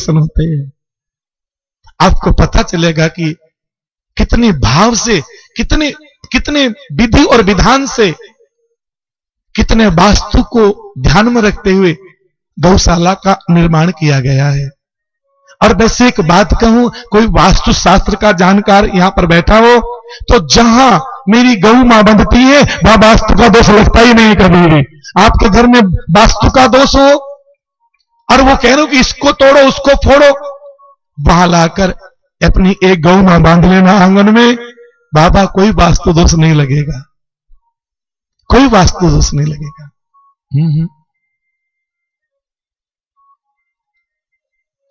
दर्शन होते हैं। आपको पता चलेगा कि कितने भाव से, कितने कितने विधि और विधान से, कितने वास्तु को ध्यान में रखते हुए गौशाला का निर्माण किया गया है। और वैसे एक बात कहूं, कोई वास्तु शास्त्र का जानकार यहां पर बैठा हो तो जहां मेरी गौ मां बंधती है वहां वास्तु का दोष लगता ही नहीं कभी भी। आपके घर में वास्तु का दोष हो और वो कह रहे हो कि इसको तोड़ो उसको फोड़ो, वहां लाकर अपनी एक गौ मां बांध लेना आंगन में, बाबा कोई वास्तु दोष नहीं लगेगा, कोई वास्तु दोष नहीं लगेगा।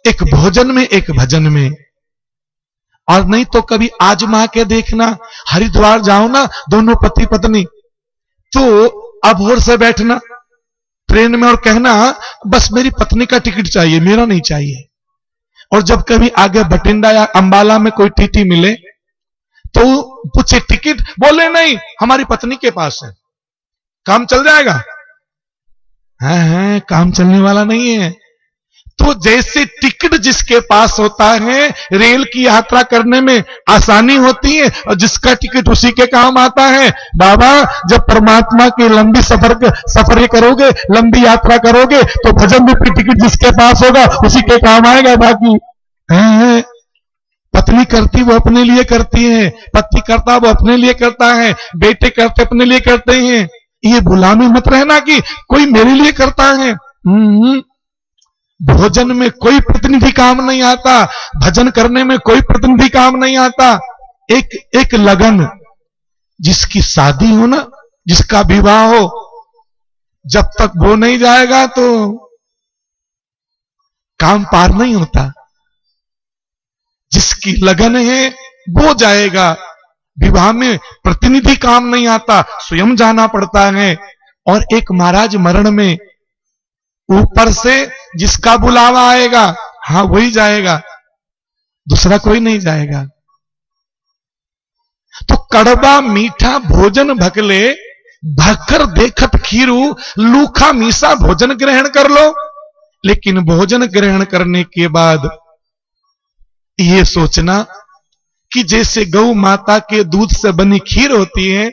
एक भोजन में, एक भजन में, और नहीं तो कभी आजमा के देखना। हरिद्वार जाओ ना दोनों पति पत्नी, तो अभोर से बैठना ट्रेन में और कहना बस मेरी पत्नी का टिकट चाहिए, मेरा नहीं चाहिए। और जब कभी आगे बठिंडा या अंबाला में कोई टीटी मिले तो पूछे टिकट, बोले नहीं हमारी पत्नी के पास है, काम चल जाएगा। है काम चलने वाला नहीं है। तो जैसे टिकट जिसके पास होता है, रेल की यात्रा करने में आसानी होती है और जिसका टिकट उसी के काम आता है। बाबा जब परमात्मा की लंबी सफर करोगे, लंबी यात्रा करोगे, तो भजन रूपी टिकट जिसके पास होगा उसी के काम आएगा। बाकी पत्नी करती वो अपने लिए करती है, पति करता वो अपने लिए करता है, बेटे करते अपने लिए करते हैं। ये गुलामी मत रहना कि कोई मेरे लिए करता है। भोजन में कोई प्रतिनिधि काम नहीं आता, भजन करने में कोई प्रतिनिधि काम नहीं आता। एक लगन, जिसकी शादी हो ना, जिसका विवाह हो, जब तक वो नहीं जाएगा तो काम पार नहीं होता। जिसकी लगन है वो जाएगा। विवाह में प्रतिनिधि काम नहीं आता, स्वयं जाना पड़ता है। और एक महाराज मरण में ऊपर से जिसका बुलावा आएगा, हां वही जाएगा, दूसरा कोई नहीं जाएगा। तो कड़वा मीठा भोजन भकले, भकर देखत खीरू, लूखा मीसा भोजन ग्रहण कर लो। लेकिन भोजन ग्रहण करने के बाद ये सोचना कि जैसे गौ माता के दूध से बनी खीर होती है,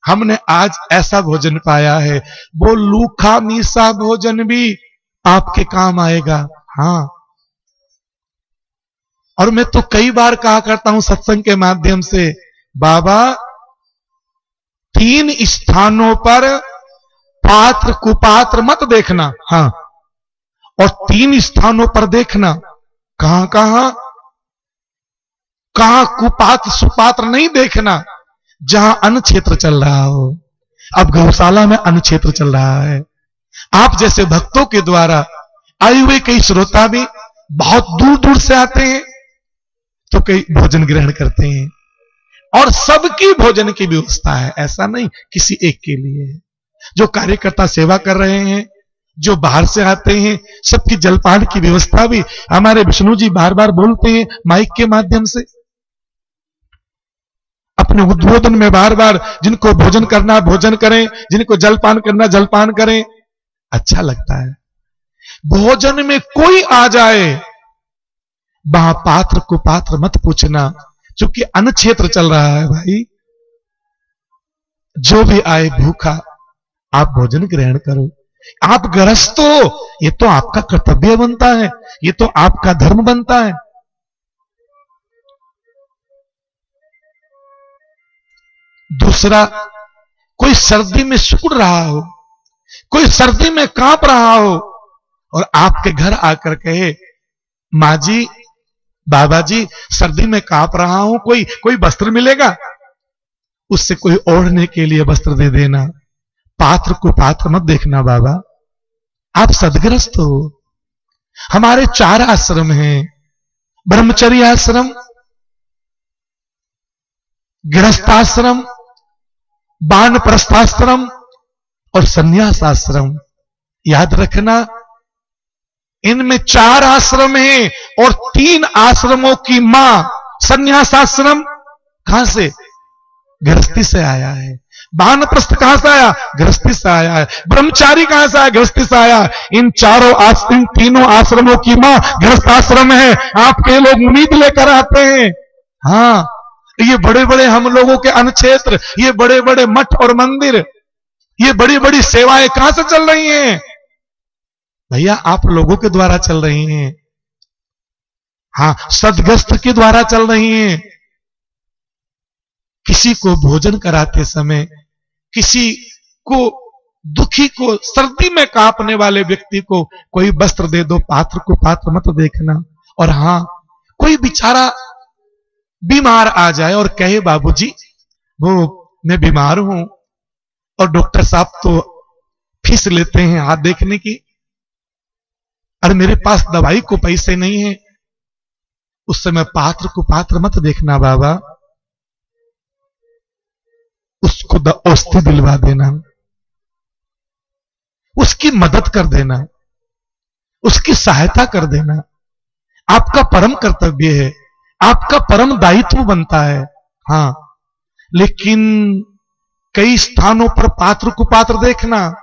हमने आज ऐसा भोजन पाया है। वो लूखा मीसा भोजन भी आपके काम आएगा। हां, और मैं तो कई बार कहा करता हूं सत्संग के माध्यम से, बाबा 3 स्थानों पर पात्र कुपात्र मत देखना। हां, और 3 स्थानों पर देखना। कहां कहां कुपात्र सुपात्र नहीं देखना, जहां अन्न क्षेत्र चल रहा हो। अब गौशाला में अन्न क्षेत्र चल रहा है। आप जैसे भक्तों के द्वारा आए हुए कई श्रोता भी बहुत दूर दूर से आते हैं, तो कई भोजन ग्रहण करते हैं। और सबकी भोजन की व्यवस्था है, ऐसा नहीं किसी एक के लिए। जो कार्यकर्ता सेवा कर रहे हैं, जो बाहर से आते हैं, सबकी जलपान की व्यवस्था भी हमारे विष्णु जी बार बार बोलते हैं माइक के माध्यम से। अपने उद्बोधन में बार बार जिनको भोजन करना भोजन करें, जिनको जलपान करना जलपान करें। अच्छा लगता है। भोजन में कोई आ जाए, वहां पात्र को पात्र मत पूछना, क्योंकि अन्न क्षेत्र चल रहा है भाई। जो भी आए भूखा, आप भोजन ग्रहण करो। आप गृहस्थ हो, ये तो आपका कर्तव्य बनता है, ये तो आपका धर्म बनता है। दूसरा, कोई सर्दी में सिकुड़ रहा हो, कोई सर्दी में कांप रहा हो और आपके घर आकर कहे मां जी, बाबा जी, सर्दी में कांप रहा हूं, कोई वस्त्र मिलेगा? उससे कोई ओढ़ने के लिए वस्त्र दे देना। पात्र को पात्र मत देखना बाबा, आप सदग्रस्त हो। हमारे 4 आश्रम हैं, ब्रह्मचर्य आश्रम, गृहस्थाश्रम, वानप्रस्थाश्रम और संन्यास आश्रम। याद रखना, इनमें 4 आश्रम हैं और 3 आश्रमों की मां। संन्यास आश्रम कहां से? गृहस्थी से आया है। वानप्रस्थ कहां से आया? गृहस्थी से आया है। ब्रह्मचारी कहां से आया? गृहस्थी से आया। इन तीनों आश्रमों की मां गृहस्थ आश्रम है। आपके लोग उम्मीद लेकर आते हैं। हाँ, ये बड़े बड़े हम लोगों के अनुक्षेत्र, ये बड़े बड़े मठ और मंदिर, ये बड़ी बड़ी सेवाएं कहां से चल रही हैं? भैया आप लोगों के द्वारा चल रही हैं। हाँ, सदगस्त के द्वारा चल रही हैं। किसी को भोजन कराते समय, किसी को दुखी को, सर्दी में कांपने वाले व्यक्ति को कोई वस्त्र दे दो, पात्र को पात्र मत देखना। और हां, कोई बेचारा बीमार आ जाए और कहे बाबूजी वो मैं बीमार हूं, और डॉक्टर साहब तो फीस लेते हैं हाथ देखने की, और मेरे पास दवाई को पैसे नहीं है, उस समय पात्र को पात्र मत देखना बाबा, उसको औषधि दिलवा देना, उसकी मदद कर देना, उसकी सहायता कर देना आपका परम कर्तव्य है, आपका परम दायित्व बनता है। हां, लेकिन कई स्थानों पर पात्र को पात्र देखना,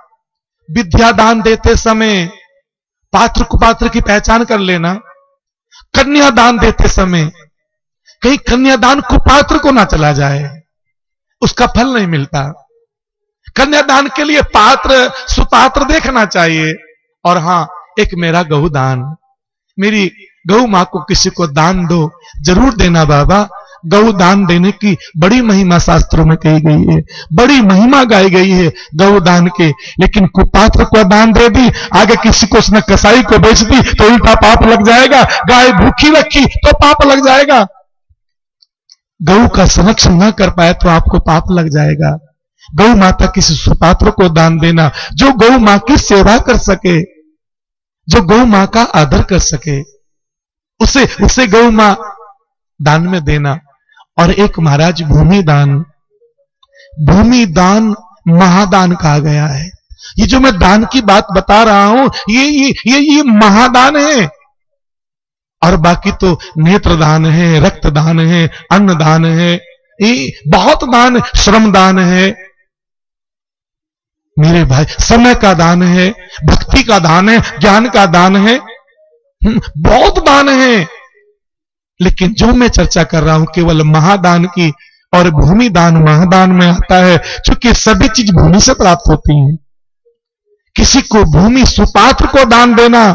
विद्या दान देते समय पात्र को पात्र की पहचान कर लेना, कन्यादान देते समय कहीं कन्यादान कुपात्र को ना चला जाए, उसका फल नहीं मिलता। कन्यादान के लिए पात्र सुपात्र देखना चाहिए। और हां, एक मेरा गौदान, मेरी गौ मां को किसी को दान दो, जरूर देना बाबा। गौ दान देने की बड़ी महिमा शास्त्रों में कही गई है, बड़ी महिमा गाई गई है गौ दान के। लेकिन कुपात्र को दान दे दी, आगे किसी को उसने कसाई को बेच दी तो उल्टा पाप लग जाएगा, गाय भूखी रखी तो पाप लग जाएगा, गौ का संरक्षण न कर पाए तो आपको पाप लग जाएगा। गौ माता किसी सुपात्र को दान देना जो गौ मां की सेवा कर सके, जो गौ मां का आदर कर सके, उसे गौ मां दान में देना। और एक महाराज भूमि दान महादान कहा गया है। ये जो मैं दान की बात बता रहा हूं, ये महादान है। और बाकी तो नेत्र दान है, रक्त दान है, अन्न दान है, ये बहुत दान, श्रम दान है मेरे भाई, समय का दान है, भक्ति का दान है, ज्ञान का दान है, बहुत दान है। लेकिन जो मैं चर्चा कर रहा हूं केवल महादान की, और भूमि दान महादान में आता है, क्योंकि सभी चीज भूमि से प्राप्त होती है। किसी को भूमि सुपात्र को दान देना,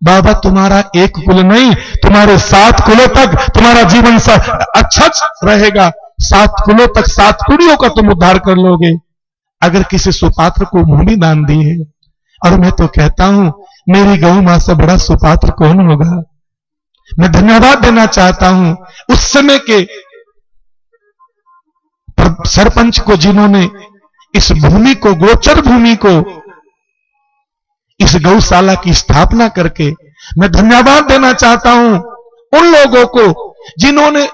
बाबा तुम्हारा एक कुल नहीं, तुम्हारे 7 कुलों तक तुम्हारा जीवन अच्छा रहेगा। 7 कुलों तक 7 पीढ़ियों का तुम उद्धार कर लोगे अगर किसी सुपात्र को भूमि दान दी है। और मैं तो कहता हूं मेरी गौ मां से बड़ा सुपात्र कौन होगा। मैं धन्यवाद देना चाहता हूं उस समय के सरपंच को, जिन्होंने इस भूमि को, गोचर भूमि को, इस गौशाला की स्थापना करके, मैं धन्यवाद देना चाहता हूं उन लोगों को जिन्होंने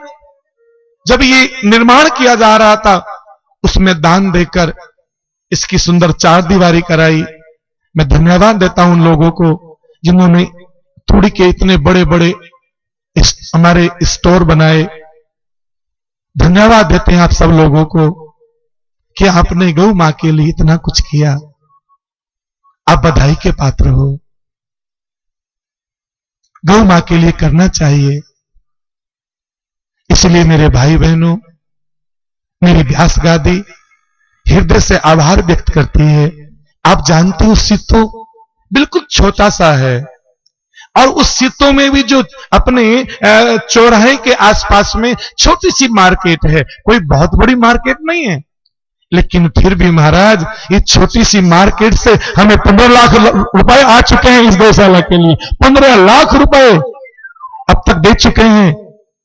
जब ये निर्माण किया जा रहा था उसमें दान देकर इसकी सुंदर 4 दीवारी कराई। मैं धन्यवाद देता हूं उन लोगों को जिन्होंने थोड़ी के इतने बड़े बड़े हमारे स्टोर बनाए। धन्यवाद देते हैं आप सब लोगों को कि आपने गौ मां के लिए इतना कुछ किया। आप बधाई के पात्र हो। गौ मां के लिए करना चाहिए। इसलिए मेरे भाई बहनों, मेरी व्यास गादी हृदय से आभार व्यक्त करती है। आप जानते हो सितो बिल्कुल छोटा सा है, और उस सितो में भी जो अपने चौराहे के आसपास में छोटी सी मार्केट है, कोई बहुत बड़ी मार्केट नहीं है, लेकिन फिर भी महाराज ये छोटी सी मार्केट से हमें 15 लाख रुपए आ चुके हैं इस गौशाला के लिए। 15 लाख रुपए अब तक दे चुके हैं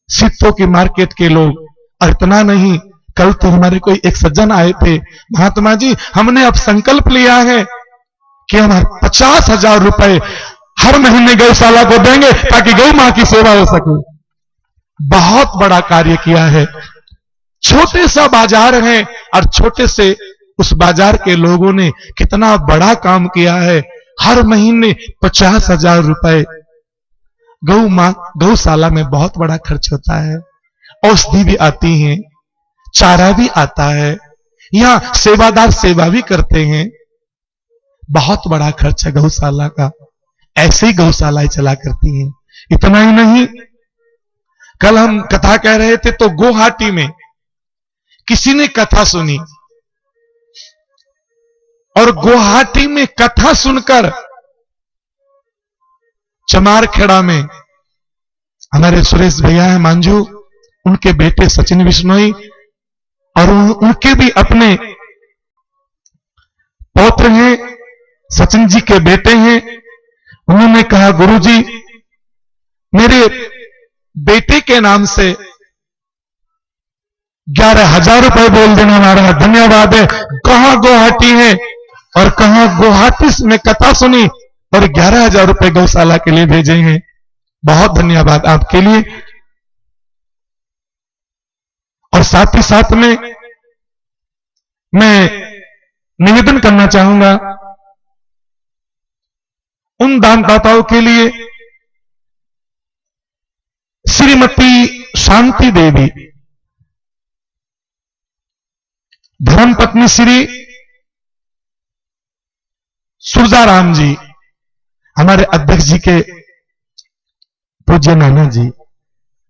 सितो की मार्केट के लोग। और इतना नहीं, कल तो हमारे कोई एक सज्जन आए थे, महात्मा जी हमने अब संकल्प लिया है कि हम 50,000 रुपए हर महीने गौशाला को देंगे ताकि गौ मां की सेवा हो सके। बहुत बड़ा कार्य किया है। छोटे सा बाजार है और छोटे से उस बाजार के लोगों ने कितना बड़ा काम किया है। हर महीने 50,000 रुपए गौशाला में बहुत बड़ा खर्च होता है। औषधि भी आती है, चारा भी आता है, यहां सेवादार सेवा भी करते हैं। बहुत बड़ा खर्च है गौशाला का, ऐसे ही गौशालाएं चला करती हैं। इतना ही नहीं, कल हम कथा कह रहे थे तो गुवाहाटी में किसी ने कथा सुनी और गुवाहाटी में कथा सुनकर चमारखेड़ा में हमारे सुरेश भैया हैं मांझू, उनके बेटे सचिन बिश्नोई और उनके भी अपने पौत्र हैं, सचिन जी के बेटे हैं। उन्होंने कहा गुरुजी मेरे बेटे के नाम से 11,000 रुपए बोल देना महाराज, धन्यवाद है। कहां गुवाहाटी है और कहां गुवाहाटी में कथा सुनी और 11,000 रुपए गौशाला के लिए भेजे हैं। बहुत धन्यवाद आपके लिए। और साथ ही साथ में मैं निवेदन करना चाहूंगा उन दानदाताओं के लिए, श्रीमती शांति देवी, धर्मपत्नी श्री सुरजाराम जी, हमारे अध्यक्ष जी के पूज्य नाना जी,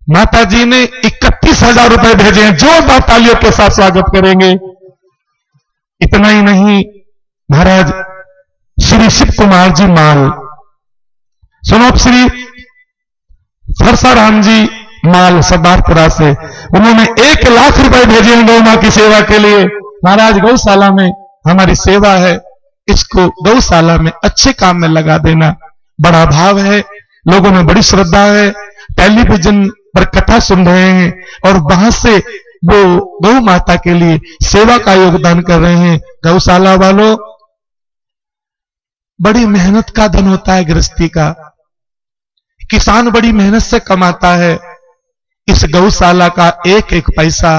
माता जी ने 31,000 रुपए भेजे हैं। जोरदार तालियों के साथ स्वागत करेंगे। इतना ही नहीं, महाराज श्री शिव कुमार जी माल, सुनोप श्री फरसाराम जी माल सरदारपुरा से, उन्होंने 1 लाख रुपए भेजे हैं गौ मां की सेवा के लिए। महाराज गौशाला में हमारी सेवा है, इसको गौशाला में अच्छे काम में लगा देना। बड़ा भाव है, लोगों में बड़ी श्रद्धा है। टेलीविजन पर कथा सुन रहे हैं और वहां से वो गौ माता के लिए सेवा का योगदान कर रहे हैं। गौशाला वालों, बड़ी मेहनत का धन होता है गृहस्थी का, किसान बड़ी मेहनत से कमाता है। इस गौशाला का एक एक पैसा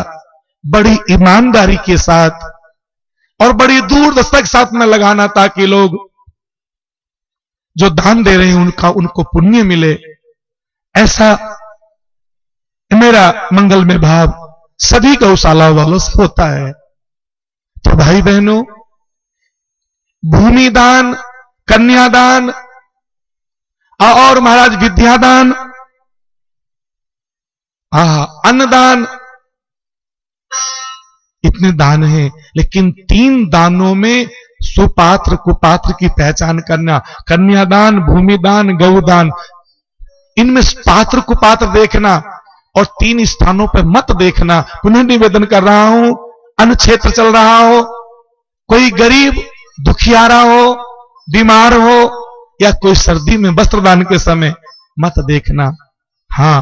बड़ी ईमानदारी के साथ और बड़ी दूरदर्शी के साथ में लगाना, ताकि लोग जो दान दे रहे हैं उनको पुण्य मिले। ऐसा मेरा मंगल में भाव सभी गौशाला वालों से होता है। तो भाई बहनों, भूमि दान, कन्यादान और महाराज विद्यादान, अन्नदान, इतने दान हैं, लेकिन 3 दानों में सुपात्र कुपात्र की पहचान करना, कन्यादान, भूमिदान, गौदान, इनमें पात्र कुपात्र देखना और 3 स्थानों पर मत देखना। पुनः निवेदन कर रहा हूं, अन्न क्षेत्र चल रहा हो, कोई गरीब दुखियारा हो, बीमार हो, या कोई सर्दी में वस्त्रदान के समय मत देखना। हां,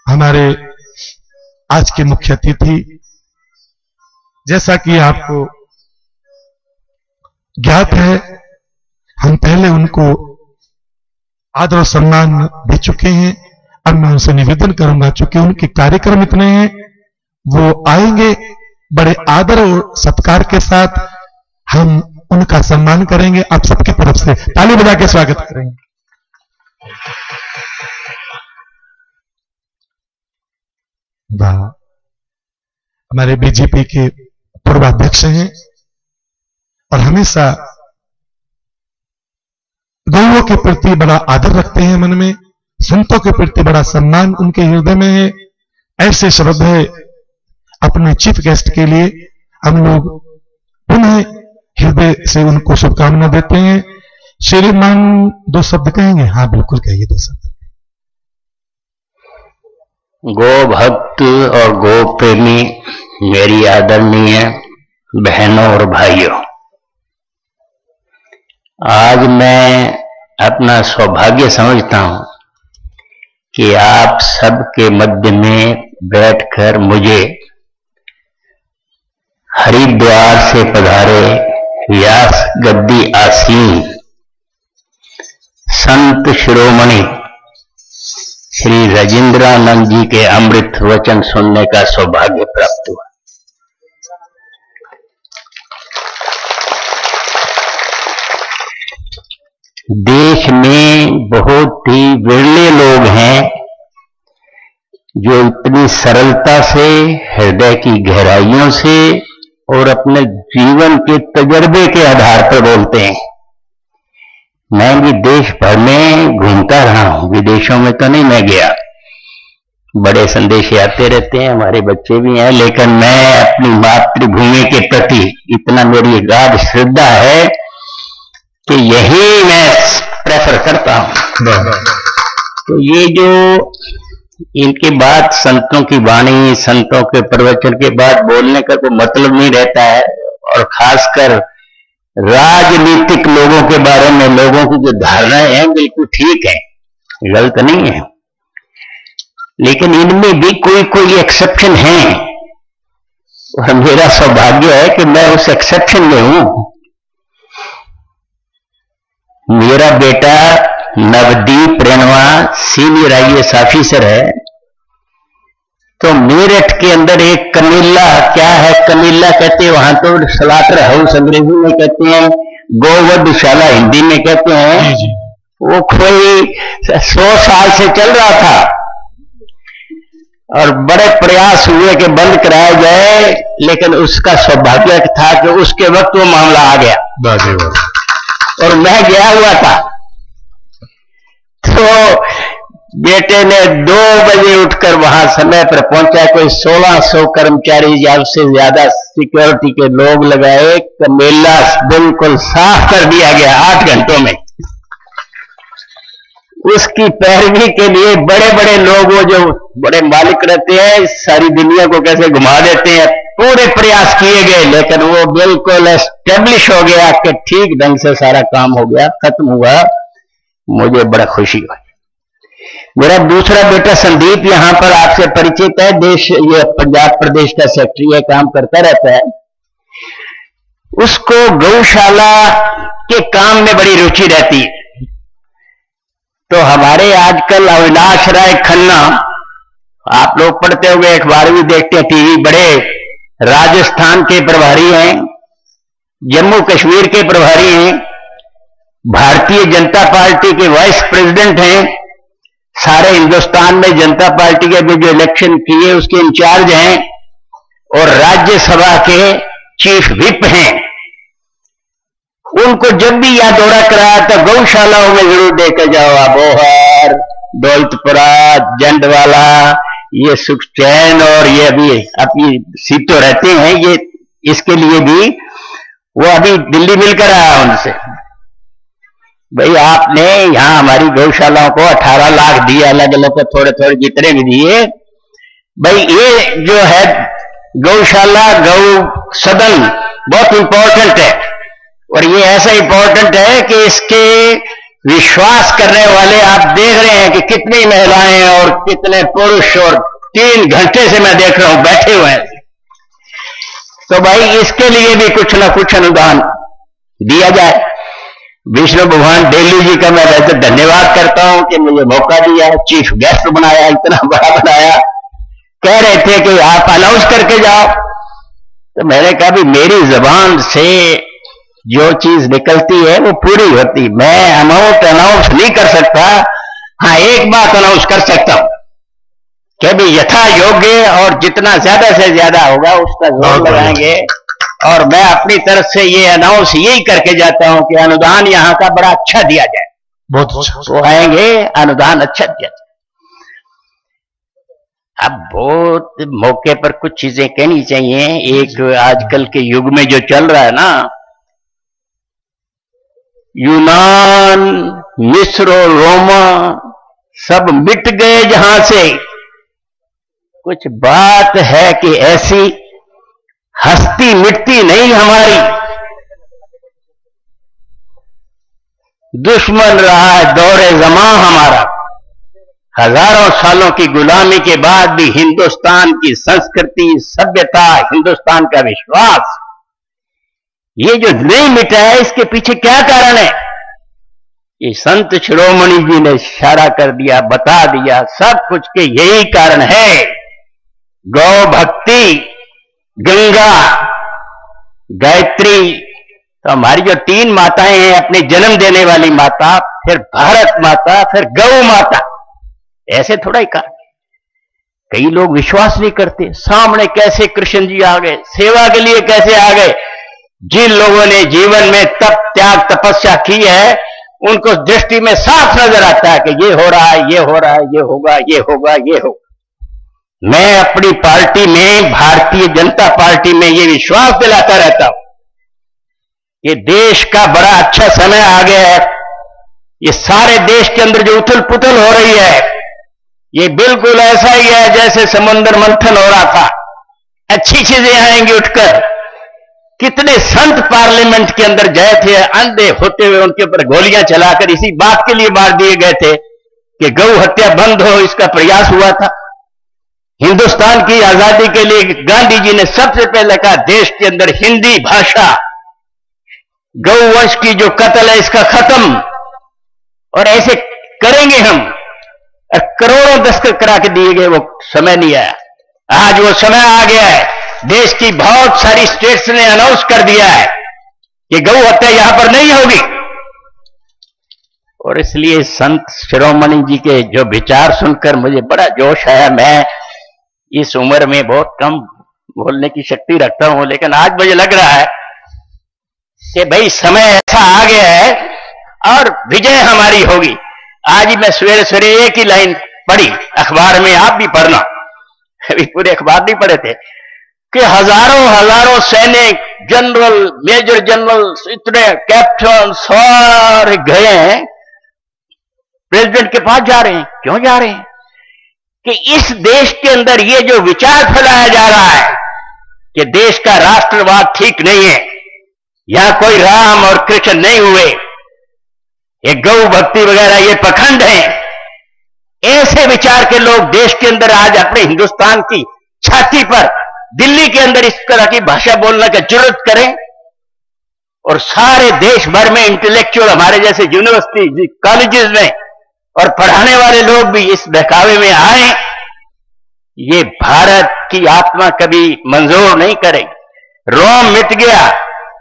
हमारे आज के मुख्य अतिथि, जैसा कि आपको ज्ञात है, हम पहले उनको आदर और सम्मान दे चुके हैं। अब मैं उनसे निवेदन करूंगा, चूंकि उनके कार्यक्रम इतने हैं, वो आएंगे, बड़े आदर और सत्कार के साथ हम उनका सम्मान करेंगे। आप सबकी तरफ से ताली बजा के स्वागत करेंगे। वाह, हमारे बीजेपी के पूर्व अध्यक्ष हैं और हमेशा गौओं के प्रति बड़ा आदर रखते हैं मन में, संतों के प्रति बड़ा सम्मान उनके हृदय में है। ऐसे श्रद्धेय अपने चीफ गेस्ट के लिए हम लोग पुनः हृदय से उनको शुभकामना देते हैं। श्रीमान 2 शब्द कहेंगे? हाँ बिल्कुल कहिए 2 शब्द। गो भक्त और गो प्रेमी मेरी आदरणीय बहनों और भाइयों, आज मैं अपना सौभाग्य समझता हूं कि आप सबके मध्य में बैठकर मुझे हरिद्वार से पधारे व्यास गद्दी आसीन संत शिरोमणि श्री राजेंद्रानंद जी के अमृत वचन सुनने का सौभाग्य प्राप्त हुआ। देश में बहुत ही विरले लोग हैं जो इतनी सरलता से, हृदय की गहराइयों से और अपने जीवन के तजर्बे के आधार पर बोलते हैं। मैं भी देश भर में घूमता रहा हूं, विदेशों में तो नहीं मैं गया। बड़े संदेश आते रहते हैं, हमारे बच्चे भी हैं, लेकिन मैं अपनी मातृभूमि के प्रति इतना मेरी गाढ़ श्रद्धा है कि यही मैं प्रेफर करता हूं। तो ये जो इनके बाद संतों की वाणी, संतों के प्रवचन के बाद बोलने का कोई मतलब नहीं रहता है, और खासकर राजनीतिक लोगों के बारे में लोगों की जो धारणाएं हैं बिल्कुल ठीक है, गलत नहीं है, लेकिन इनमें भी कोई कोई एक्सेप्शन है, और मेरा सौभाग्य है कि मैं उस एक्सेप्शन में हूं। मेरा बेटा Navdeep Renwa senior IAS officer है, तो मेरठ के अंदर एक कमीला, क्या है कमीला कहते हैं वहां, तो स्लॉटर हाउस अंग्रेजी में कहते हैं, गोवधशाला हिंदी में कहते हैं, वो कोई 100 साल से चल रहा था और बड़े प्रयास हुए कि बंद कराया जाए, लेकिन उसका सौभाग्य था कि उसके वक्त वो मामला आ गया और मैं गया हुआ था। तो बेटे ने 2 बजे उठकर वहां समय पर पहुंचा, कोई 1600 कर्मचारी या उससे ज्यादा सिक्योरिटी के लोग लगाए, कमेला बिल्कुल साफ कर दिया गया 8 घंटों में। उसकी पैरवी के लिए बड़े बड़े लोग, वो जो बड़े मालिक रहते हैं, सारी दुनिया को कैसे घुमा देते हैं, पूरे प्रयास किए गए, लेकिन वो बिल्कुल एस्टेब्लिश हो गया कि ठीक ढंग से सारा काम हो गया, खत्म हुआ। मुझे बड़ा खुशी हुई। मेरा दूसरा बेटा संदीप यहां पर आपसे परिचित है, देश ये पंजाब प्रदेश का सेक्रेटरी है, काम करता रहता है। उसको गौशाला के काम में बड़ी रुचि रहती है। तो हमारे आजकल अविनाश राय खन्ना, आप लोग पढ़ते होंगे, अखबार भी देखते हैं, टीवी, बड़े राजस्थान के प्रभारी हैं, जम्मू कश्मीर के प्रभारी हैं, भारतीय जनता पार्टी के वाइस प्रेसिडेंट हैं, सारे हिंदुस्तान में जनता पार्टी के भी जो इलेक्शन किए उसके इंचार्ज हैं, और राज्यसभा के चीफ व्हिप हैं। उनको जब भी यह दौरा कराया तो गौशालाओं में जरूर देकर जाओ, अबोहर, दौलतपुरा, जंडवाला, ये सुखचैन, और ये अभी अपनी सीटों रहते हैं, ये इसके लिए भी वो अभी दिल्ली मिलकर आया उनसे, भाई आपने यहां हमारी गौशालाओं को 18 लाख दिए, अलग अलग को थोड़े थोड़े जितने भी दिए, भाई ये जो है गौशाला, गौ सदन बहुत इंपॉर्टेंट है, और ये ऐसा इंपॉर्टेंट है कि इसके विश्वास करने वाले आप देख रहे हैं कि कितनी महिलाएं और कितने पुरुष, और 3 घंटे से मैं देख रहा हूं बैठे हुए हैं। तो भाई इसके लिए भी कुछ ना कुछ अनुदान दिया जाए। विष्णु भगवान डेली जी का मैं वैसे धन्यवाद करता हूं कि मुझे मौका दिया, चीफ गेस्ट बनाया, इतना बड़ा बनाया। कह रहे थे कि आप अनाउंस करके जाओ, तो मैंने कहा भी मेरी जबान से जो चीज निकलती है वो पूरी होती, मैं अनाउंस नहीं कर सकता। हाँ, एक बात अनाउंस कर सकता हूं कि भी यथा योग्य और जितना ज्यादा से ज्यादा होगा उसका जोर लगाएंगे, और मैं अपनी तरफ से ये अनाउंस यही करके जाता हूं कि अनुदान यहां का बड़ा अच्छा दिया जाए। बहुत अच्छा। वो आएंगे, अनुदान अच्छा दिया जाए। अब बहुत मौके पर कुछ चीजें कहनी चाहिए। एक आजकल के युग में जो चल रहा है ना, यूनान, मिस्र और रोमा सब मिट गए जहां से। कुछ बात है कि ऐसी हस्ती मिटती नहीं हमारी, दुश्मन रहा है दौरे ज़मां हमारा। हजारों सालों की गुलामी के बाद भी हिंदुस्तान की संस्कृति, सभ्यता, हिंदुस्तान का विश्वास, ये जो नहीं मिटा है, इसके पीछे क्या कारण है? ये संत शिरोमणि जी ने इशारा कर दिया, बता दिया सब कुछ के यही कारण है। गौ भक्ति, गंगा, गायत्री, तो हमारी जो 3 माताएं हैं, अपने जन्म देने वाली माता, फिर भारत माता, फिर गौ माता, ऐसे थोड़ा ही कहा। कई लोग विश्वास नहीं करते, सामने कैसे कृष्ण जी आ गए, सेवा के लिए कैसे आ गए। जिन लोगों ने जीवन में तप त्याग तपस्या की है, उनको दृष्टि में साफ नजर आता है कि ये हो रहा है, ये हो रहा है, ये होगा, ये होगा, ये होगा। मैं अपनी पार्टी में, भारतीय जनता पार्टी में, ये विश्वास दिलाता रहता हूं कि देश का बड़ा अच्छा समय आ गया है। ये सारे देश के अंदर जो उथल पुथल हो रही है, ये बिल्कुल ऐसा ही है जैसे समुद्र मंथन हो रहा था। अच्छी चीजें आएंगी उठकर। कितने संत पार्लियामेंट के अंदर गए थे, अंधे होते हुए उनके ऊपर गोलियां चलाकर इसी बात के लिए मार दिए गए थे कि गौ हत्या बंद हो, इसका प्रयास हुआ था। हिंदुस्तान की आजादी के लिए गांधी जी ने सबसे पहले कहा, देश के अंदर हिंदी भाषा, गौवंश की जो कत्ल है इसका खत्म, और ऐसे करेंगे हम। करोड़ों दस्तखत करा के दिए गए, वो समय नहीं आया। आज वो समय आ गया है। देश की बहुत सारी स्टेट्स ने अनाउंस कर दिया है कि गौ हत्या यहां पर नहीं होगी। और इसलिए संत शिरोमणि जी के जो विचार सुनकर मुझे बड़ा जोश आया। मैं इस उम्र में बहुत कम बोलने की शक्ति रखता हूं, लेकिन आज मुझे लग रहा है कि भाई समय ऐसा आ गया है और विजय हमारी होगी। आज ही मैं सवेरे सवेरे एक ही लाइन पढ़ी अखबार में, आप भी पढ़ना, अभी पूरे अखबार नहीं पढ़े थे, कि हजारों सैनिक, जनरल, मेजर जनरल, इतने कैप्टन सारे गए हैं, प्रेसिडेंट के पास जा रहे हैं। क्यों जा रहे हैं? कि इस देश के अंदर ये जो विचार फैलाया जा रहा है कि देश का राष्ट्रवाद ठीक नहीं है, यहां कोई राम और कृष्ण नहीं हुए, ये गौ भक्ति वगैरह ये पखंड है, ऐसे विचार के लोग देश के अंदर आज अपने हिंदुस्तान की छाती पर, दिल्ली के अंदर इस तरह की भाषा बोलने का जरूरत करें, और सारे देश भर में इंटेलेक्चुअल हमारे जैसे यूनिवर्सिटी कॉलेजेस में और पढ़ाने वाले लोग भी इस बहकावे में आए, ये भारत की आत्मा कभी मंजूर नहीं करेगी। रोम मिट गया,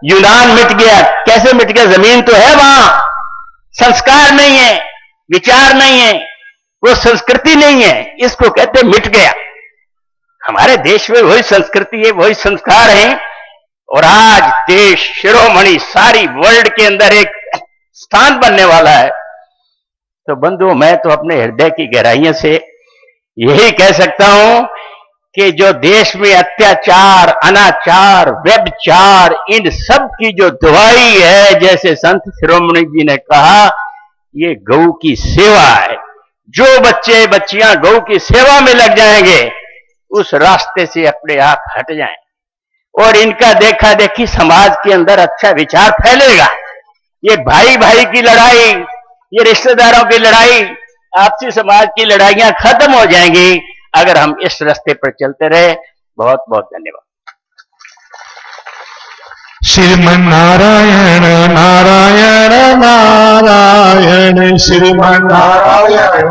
यूनान मिट गया, कैसे मिट गया? जमीन तो है वहां, संस्कार नहीं है, विचार नहीं है, वो संस्कृति नहीं है, इसको कहते मिट गया। हमारे देश में वही संस्कृति है, वही संस्कार है, और आज देश शिरोमणि सारी वर्ल्ड के अंदर एक स्थान बनने वाला है। तो बंधुओं, मैं तो अपने हृदय की गहराइयों से यही कह सकता हूं कि जो देश में अत्याचार, अनाचार, व्यभिचार, इन सब की जो दुहाई है, जैसे संत शिरोमणि जी ने कहा, ये गौ की सेवा है। जो बच्चे बच्चियां गौ की सेवा में लग जाएंगे, उस रास्ते से अपने आप हट जाएं, और इनका देखा देखी समाज के अंदर अच्छा विचार फैलेगा। ये भाई भाई की लड़ाई, ये रिश्तेदारों की लड़ाई, आपसी समाज की लड़ाइयां खत्म हो जाएंगी अगर हम इस रास्ते पर चलते रहे। बहुत बहुत धन्यवाद। श्रीमन नारायण नारायण नारायण, श्रीमन नारायण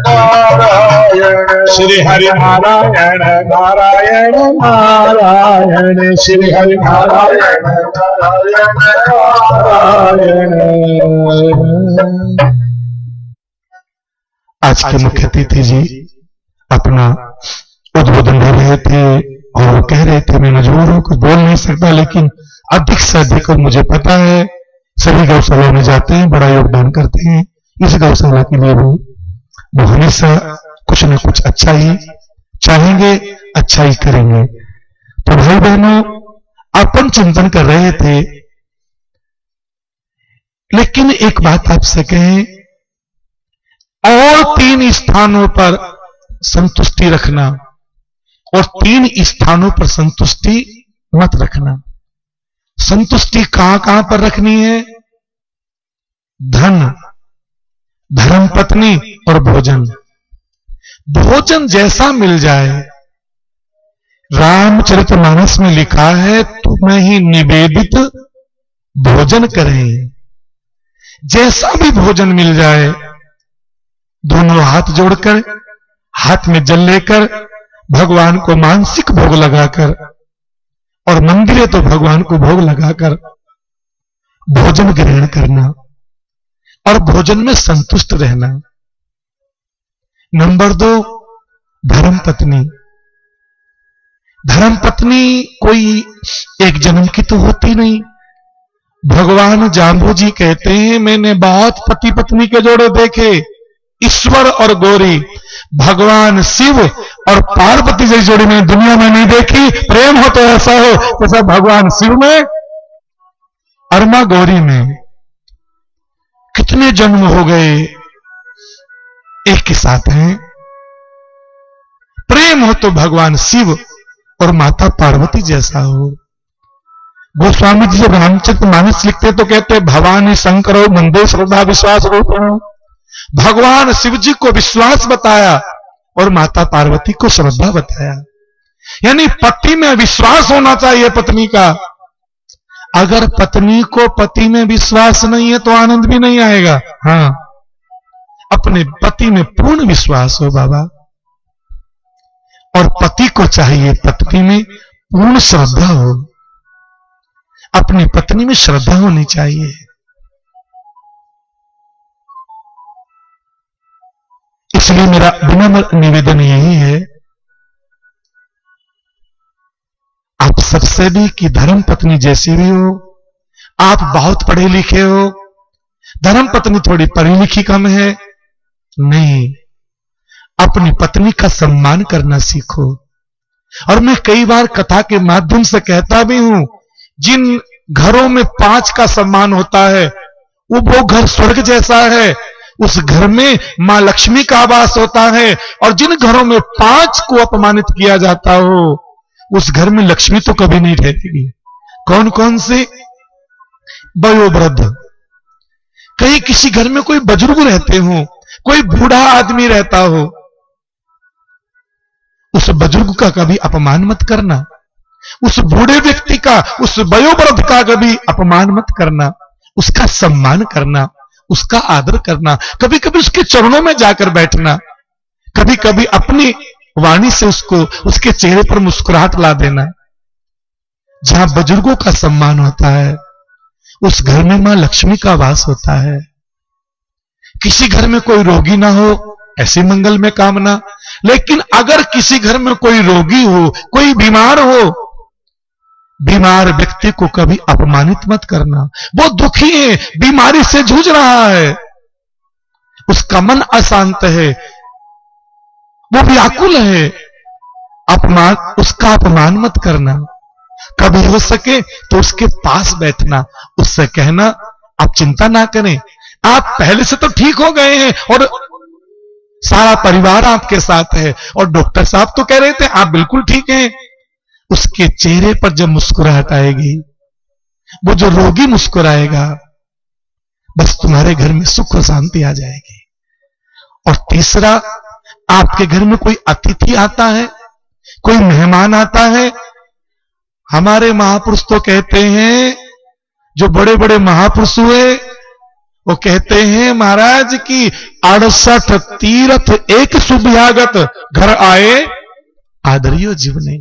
नारायण, श्री हरि नारायण नारायण नारायण, श्री हरि नारायण नारायण। आज के मुख्य अतिथि जी अपना उद्बोधन दे रहे थे और कह रहे थे, मैं मजबूर हूं, कुछ बोल नहीं सकता, लेकिन अधिक से अधिक, और मुझे पता है सभी गौशाला में जाते हैं, बड़ा योगदान करते हैं इस गौशाला के लिए वो हमेशा कुछ न कुछ अच्छा ही चाहेंगे, अच्छा ही करेंगे। तो भाई बहनों, अपन चिंतन कर रहे थे, लेकिन एक बात आपसे कहें, और 3 स्थानों पर संतुष्टि रखना और 3 स्थानों पर संतुष्टि मत रखना। संतुष्टि कहां कहां पर रखनी है? धन, धर्मपत्नी और भोजन। भोजन जैसा मिल जाए, रामचरितमानस में लिखा है, तुम्हें ही निवेदित भोजन करें। जैसा भी भोजन मिल जाए, दोनों हाथ जोड़कर, हाथ में जल लेकर, भगवान को मानसिक भोग लगाकर और मंदिर है तो भगवान को भोग लगाकर भोजन ग्रहण करना और भोजन में संतुष्ट रहना। नंबर 2, धर्म पत्नी। धर्म पत्नी कोई एक जन्म की तो होती नहीं। भगवान जाम्बू जी कहते हैं मैंने बहुत पति पत्नी के जोड़े देखे, ईश्वर और गौरी, भगवान शिव और पार्वती जैसी जोड़ी में दुनिया में नहीं देखी। प्रेम हो तो ऐसा हो जैसा भगवान शिव में और मां गौरी में। कितने जन्म हो गए एक के साथ हैं। प्रेम हो तो भगवान शिव और माता पार्वती जैसा हो। गोस्वामी जी जब रामचरितमानस लिखते तो कहते भवानी शंकरो मंदे श्रद्धा विश्वास रूप। भगवान शिव जी को विश्वास बताया और माता पार्वती को श्रद्धा बताया। यानी पति में विश्वास होना चाहिए पत्नी का। अगर पत्नी को पति में विश्वास नहीं है तो आनंद भी नहीं आएगा। हां, अपने पति में पूर्ण विश्वास हो बाबा। और पति को चाहिए पत्नी में पूर्ण श्रद्धा हो। अपनी पत्नी में श्रद्धा होनी चाहिए। इसलिए मेरा विनम्र निवेदन यही है आप सबसे भी कि धर्म पत्नी जैसी भी हो, आप बहुत पढ़े लिखे हो, धर्म पत्नी थोड़ी पढ़ी लिखी कम है, नहीं, अपनी पत्नी का सम्मान करना सीखो। और मैं कई बार कथा के माध्यम से कहता भी हूं, जिन घरों में 5 का सम्मान होता है वो घर स्वर्ग जैसा है। उस घर में मां लक्ष्मी का वास होता है। और जिन घरों में 5 को अपमानित किया जाता हो उस घर में लक्ष्मी तो कभी नहीं ठहरेगी। कौन कौन से? वयोवृद्ध, कहीं किसी घर में कोई बुजुर्ग रहते हो, कोई बूढ़ा आदमी रहता हो, उस बुजुर्ग का कभी अपमान मत करना। उस बूढ़े व्यक्ति का, उस वयोवृद्ध का कभी अपमान मत करना। उसका सम्मान करना, उसका आदर करना, कभी कभी उसके चरणों में जाकर बैठना, कभी कभी अपनी वाणी से उसके चेहरे पर मुस्कुराहट ला देना। जहां बुजुर्गों का सम्मान होता है उस घर में मां लक्ष्मी का वास होता है। किसी घर में कोई रोगी ना हो ऐसी मंगल में कामना। लेकिन अगर किसी घर में कोई रोगी हो, कोई बीमार हो, बीमार व्यक्ति को कभी अपमानित मत करना। वो दुखी है, बीमारी से जूझ रहा है, उसका मन अशांत है, वो व्याकुल है, उसका अपमान मत करना। कभी हो सके तो उसके पास बैठना, उससे कहना आप चिंता ना करें, आप पहले से तो ठीक हो गए हैं और सारा परिवार आपके साथ है। और डॉक्टर साहब तो कह रहे थे आप बिल्कुल ठीक हैं। उसके चेहरे पर जब मुस्कुराहट आएगी, वो जो रोगी मुस्कुराएगा, बस तुम्हारे घर में सुख और शांति आ जाएगी। और तीसरा, आपके घर में कोई अतिथि आता है, कोई मेहमान आता है, हमारे महापुरुष तो कहते हैं, जो बड़े बड़े महापुरुष हुए वो कहते हैं महाराज की 68 तीर्थ एक सुभ्यागत घर आए आदरियो जीवने।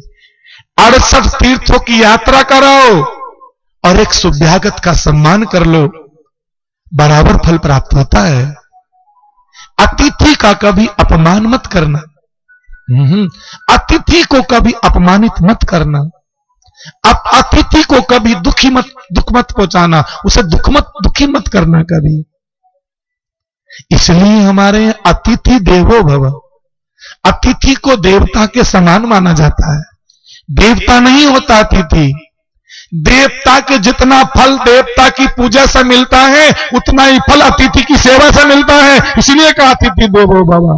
68 तीर्थों की यात्रा कराओ और एक सुभ्यागत का सम्मान कर लो, बराबर फल प्राप्त होता है। अतिथि का कभी अपमान मत करना। अतिथि को कभी अपमानित मत करना। अब अतिथि को कभी दुख मत पहुंचाना, उसे दुखी मत करना कभी। इसलिए हमारे अतिथि देवो भव, अतिथि को देवता के समान माना जाता है। देवता नहीं होता अतिथि। देवता के जितना फल देवता की पूजा से मिलता है उतना ही फल अतिथि की सेवा से मिलता है। इसलिए कहा अतिथि देवो भव।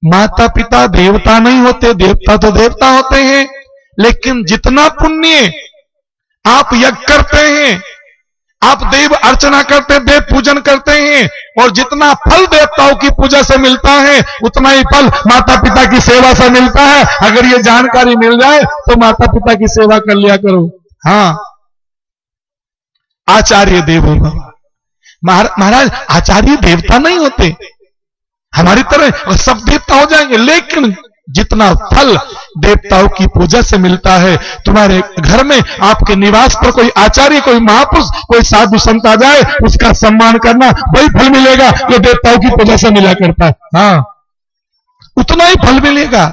माता पिता देवता नहीं होते, देवता तो देवता होते हैं, लेकिन जितना पुण्य आप यज्ञ करते हैं, आप देव अर्चना करते हैं, देव पूजन करते हैं, और जितना फल देवताओं की पूजा से मिलता है उतना ही फल माता पिता की सेवा से मिलता है। अगर ये जानकारी मिल जाए तो माता पिता की सेवा कर लिया करो। हाँ, आचार्य देवो भव। महाराज आचार्य देवता नहीं होते, हमारी तरह सब देवता हो जाएंगे, लेकिन जितना फल देवताओं की पूजा से मिलता है। तुम्हारे घर में आपके निवास पर कोई आचार्य, कोई महापुरुष, कोई साधु संत आ जाए, उसका सम्मान करना, वही फल मिलेगा जो देवताओं की पूजा से मिला करता है। हाँ, उतना ही फल मिलेगा।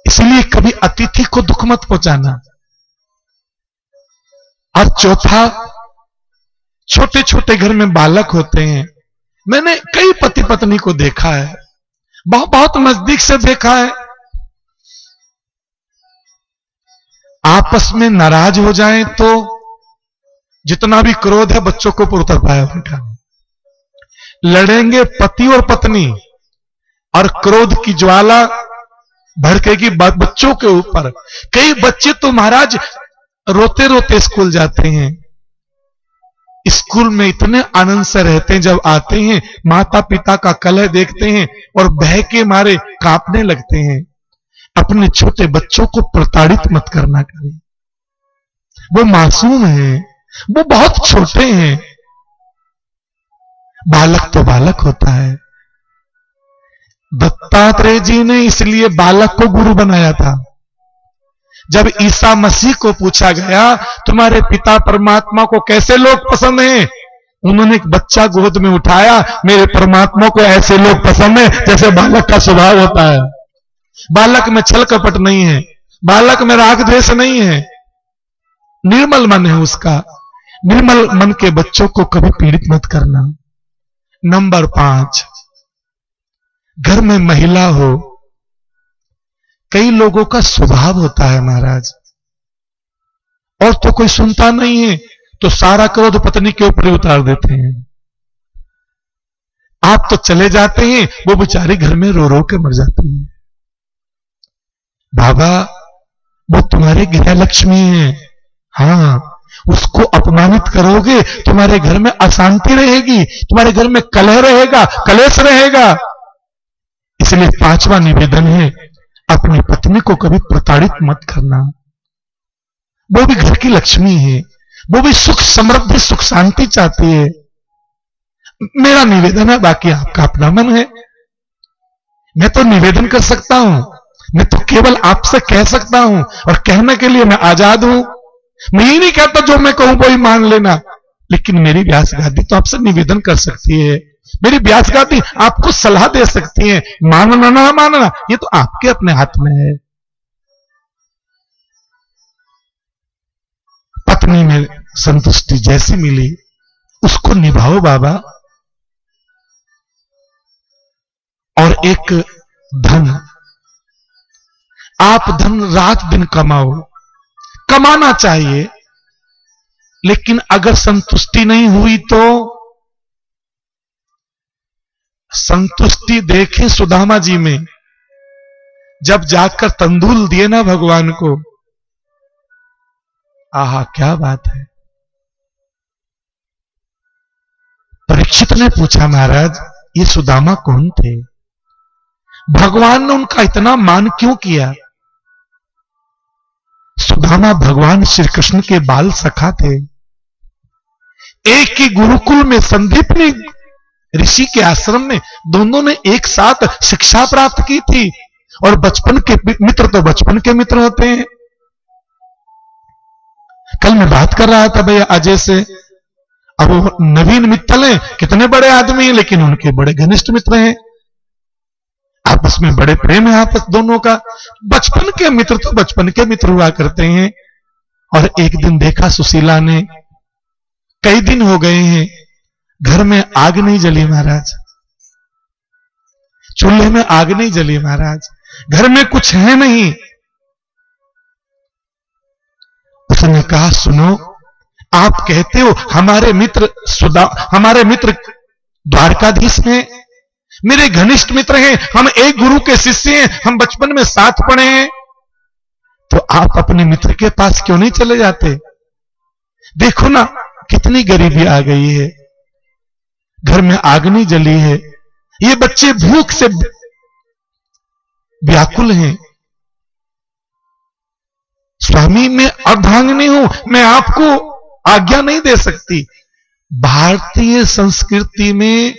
इसलिए कभी अतिथि को दुख मत पहुंचाना। और चौथा, छोटे छोटे घर में बालक होते हैं। मैंने कई पति पत्नी को देखा है, बहुत बहुत नजदीक से देखा है। आपस में नाराज हो जाएं तो जितना भी क्रोध है बच्चों को पुरतर पाया उनका, लड़ेंगे पति और पत्नी, और क्रोध की ज्वाला भड़केगी बच्चों के ऊपर। कई बच्चे तो महाराज रोते रोते स्कूल जाते हैं। स्कूल में इतने आनंद से रहते हैं, जब आते हैं माता पिता का कलह देखते हैं और भय के मारे कांपने लगते हैं। अपने छोटे बच्चों को प्रताड़ित मत करना करें, वो मासूम हैं, वो बहुत छोटे हैं। बालक तो बालक होता है। दत्तात्रेय जी ने इसलिए बालक को गुरु बनाया था। जब ईसा मसीह को पूछा गया तुम्हारे पिता परमात्मा को कैसे लोग पसंद हैं, उन्होंने एक बच्चा गोद में उठाया, मेरे परमात्मा को ऐसे लोग पसंद है जैसे बालक का स्वभाव होता है। बालक में छल कपट नहीं है, बालक में राग द्वेष नहीं है, निर्मल मन है उसका। निर्मल मन के बच्चों को कभी पीड़ित मत करना। नंबर 5, घर में महिला हो। कई लोगों का स्वभाव होता है महाराज, और तो कोई सुनता नहीं है तो सारा क्रोध पत्नी के ऊपर ही उतार देते हैं। आप तो चले जाते हैं, वो बेचारी घर में रो रो के मर जाती है। बाबा वो तुम्हारे गृह लक्ष्मी है, हाँ, उसको अपमानित करोगे तुम्हारे घर में अशांति रहेगी, तुम्हारे घर में कलह रहेगा, कलेश रहेगा। इसलिए 5वां निवेदन है, अपनी पत्नी को कभी प्रताड़ित मत करना। वो भी घर की लक्ष्मी है, वो भी सुख समृद्धि सुख शांति चाहती है। मेरा निवेदन है, बाकी आपका अपना मन है। मैं तो निवेदन कर सकता हूं, मैं तो केवल आपसे कह सकता हूं, और कहने के लिए मैं आजाद हूं। मैं ये नहीं कहता जो मैं कहूं वो ही मान लेना, लेकिन मेरी व्यास गादी तो आपसे निवेदन कर सकती है। मेरी व्यास गादी आपको सलाह दे सकती है, मानना ना मानना ये तो आपके अपने हाथ में है। पत्नी में संतुष्टि जैसी मिली उसको निभाओ बाबा। और एक धन, आप धन रात दिन कमाओ, कमाना चाहिए, लेकिन अगर संतुष्टि नहीं हुई तो संतुष्टि देखें सुदामा जी में, जब जाकर तंदूल दिए ना भगवान को, आहा क्या बात है। परीक्षित ने पूछा महाराज ये सुदामा कौन थे, भगवान ने उनका इतना मान क्यों किया। सुदामा भगवान श्री कृष्ण के बाल सखा थे। एक ही गुरुकुल में संदीपनी ऋषि के आश्रम में दोनों ने एक साथ शिक्षा प्राप्त की थी, और बचपन के मित्र तो बचपन के मित्र होते हैं। कल मैं बात कर रहा था भैया अजय से, अब वो नवीन मित्तल हैं, कितने बड़े आदमी हैं, लेकिन उनके बड़े घनिष्ठ मित्र हैं, आपस में बड़े प्रेम है आपस दोनों का। बचपन के मित्र तो बचपन के मित्र हुआ करते हैं। और एक दिन देखा सुशीला ने, कई दिन हो गए हैं घर में आग नहीं जली महाराज, चूल्हे में आग नहीं जली महाराज, घर में कुछ है नहीं। उसने कहा सुनो, आप कहते हो हमारे मित्र द्वारकाधीश हैं, मेरे घनिष्ठ मित्र हैं, हम एक गुरु के शिष्य हैं, हम बचपन में साथ पढ़े हैं, तो आप अपने मित्र के पास क्यों नहीं चले जाते। देखो ना कितनी गरीबी आ गई है, घर में आग नहीं जली है, ये बच्चे भूख से व्याकुल हैं। स्वामी मैं अर्धांगिनी हूं, मैं आपको आज्ञा नहीं दे सकती, भारतीय संस्कृति में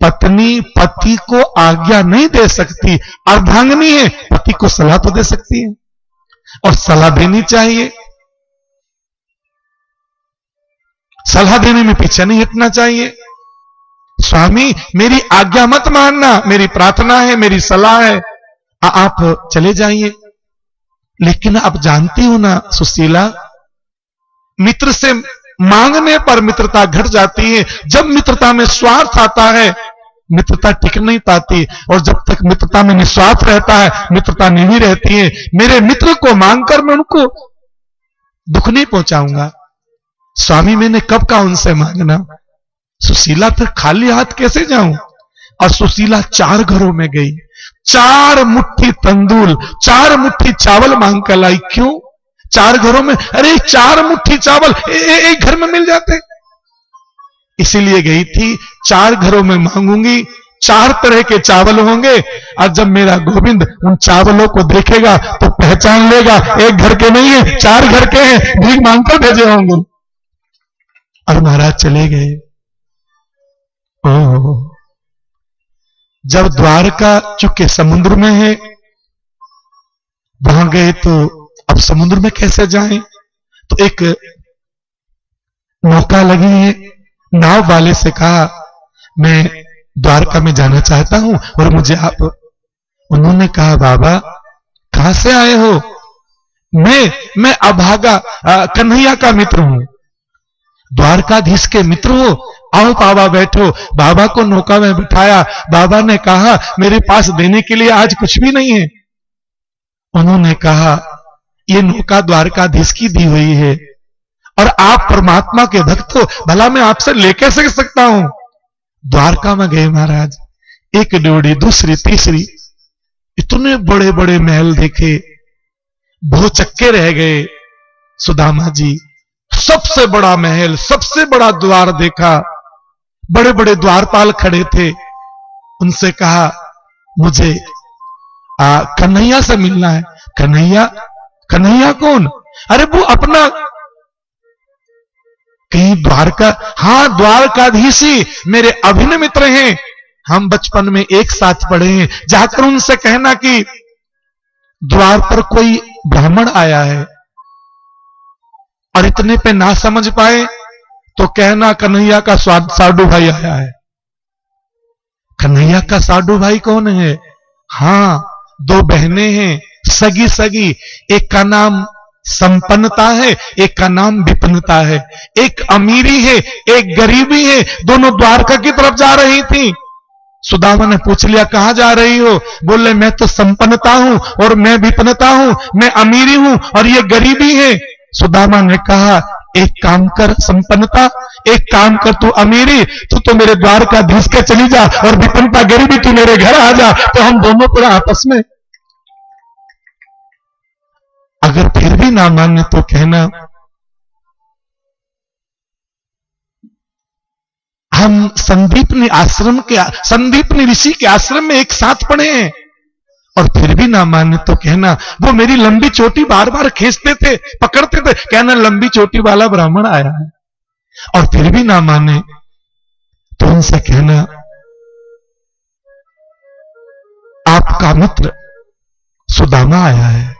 पत्नी पति को आज्ञा नहीं दे सकती, अर्धांगिनी है, पति को सलाह तो दे सकती है और सलाह देनी चाहिए। सलाह देने में पीछे नहीं हटना चाहिए। स्वामी मेरी आज्ञा मत मानना, मेरी प्रार्थना है, मेरी सलाह है, आप चले जाइए। लेकिन आप जानती हो ना सुशीला, मित्र से मांगने पर मित्रता घट जाती है। जब मित्रता में स्वार्थ आता है मित्रता टिक नहीं पाती, और जब तक मित्रता में निस्वार्थ रहता है मित्रता नहीं रहती है। मेरे मित्र को मांगकर मैं उनको दुख नहीं पहुंचाऊंगा। स्वामी मैंने कब कहा उनसे मांगना। सुशीला फिर खाली हाथ कैसे जाऊं? और सुशीला 4 घरों में गई, 4 मुट्ठी तंदूल, 4 मुट्ठी चावल मांग कर लाई। क्यों 4 घरों में? अरे 4 मुट्ठी चावल एक घर में मिल जाते, इसीलिए गई थी। 4 घरों में मांगूंगी, 4 तरह के चावल होंगे, और जब मेरा गोविंद उन चावलों को देखेगा तो पहचान लेगा एक घर के नहीं है, 4 घर के हैं, भीख मांगकर भेजे होंगे। और महाराज चले गए। जब द्वारका चूंकि समुद्र में है, वहां गए तो अब समुद्र में कैसे जाएं? तो एक नौका लगी है, नाव वाले से कहा मैं द्वारका में जाना चाहता हूं और मुझे आप। उन्होंने कहा बाबा कहां से आए हो? मैं अभागा कन्हैया का मित्र हूं। द्वारकाधीश के मित्र हो, आओ बाबा बैठो। बाबा को नौका में बिठाया। बाबा ने कहा मेरे पास देने के लिए आज कुछ भी नहीं है। उन्होंने कहा ये नौका द्वारकाधीश की दी हुई है और आप परमात्मा के भक्त हो, भला मैं आपसे लेकर सकता हूं? द्वारका में गए महाराज, एक ड्योढ़ी, दूसरी, तीसरी, इतने बड़े बड़े महल देखे, भौचक्के रह गए। सुदामा जी सबसे बड़ा महल, सबसे बड़ा द्वार देखा, बड़े बड़े द्वारपाल खड़े थे। उनसे कहा मुझे कन्हैया से मिलना है। कन्हैया? कन्हैया कौन? अरे वो अपना कहीं द्वारका, हां द्वारकाधीश ही मेरे अभिन्न मित्र हैं, हम बचपन में एक साथ पढ़े हैं। जाकर उनसे कहना कि द्वार पर कोई ब्राह्मण आया है, और इतने पे ना समझ पाए तो कहना कन्हैया का साडू भाई आया है। कन्हैया का साडू भाई कौन है? हां 2 बहनें हैं, सगी सगी, एक का नाम संपन्नता है, एक का नाम विपन्नता है। एक अमीरी है, एक गरीबी है। दोनों द्वारका की तरफ जा रही थी। सुदामा ने पूछ लिया कहां जा रही हो? बोले मैं तो संपन्नता हूं और मैं विपन्नता हूं, मैं अमीरी हूं और ये गरीबी है। सुदामा ने कहा एक काम कर संपन्नता, एक काम कर तू अमीरी, तो मेरे द्वारकाधीश के चली जा, और विपन्नता गरीबी तू मेरे घर आ जा, तो हम दोनों पूरा आपस में। अगर फिर भी ना माने तो कहना हम संदीपनी ऋषि के आश्रम में एक साथ पढ़े हैं। और फिर भी ना माने तो कहना वो मेरी लंबी चोटी बार बार खींचते थे, पकड़ते थे, कहना लंबी चोटी वाला ब्राह्मण आया है। और फिर भी ना माने तो उनसे कहना आपका मित्र सुदामा आया है।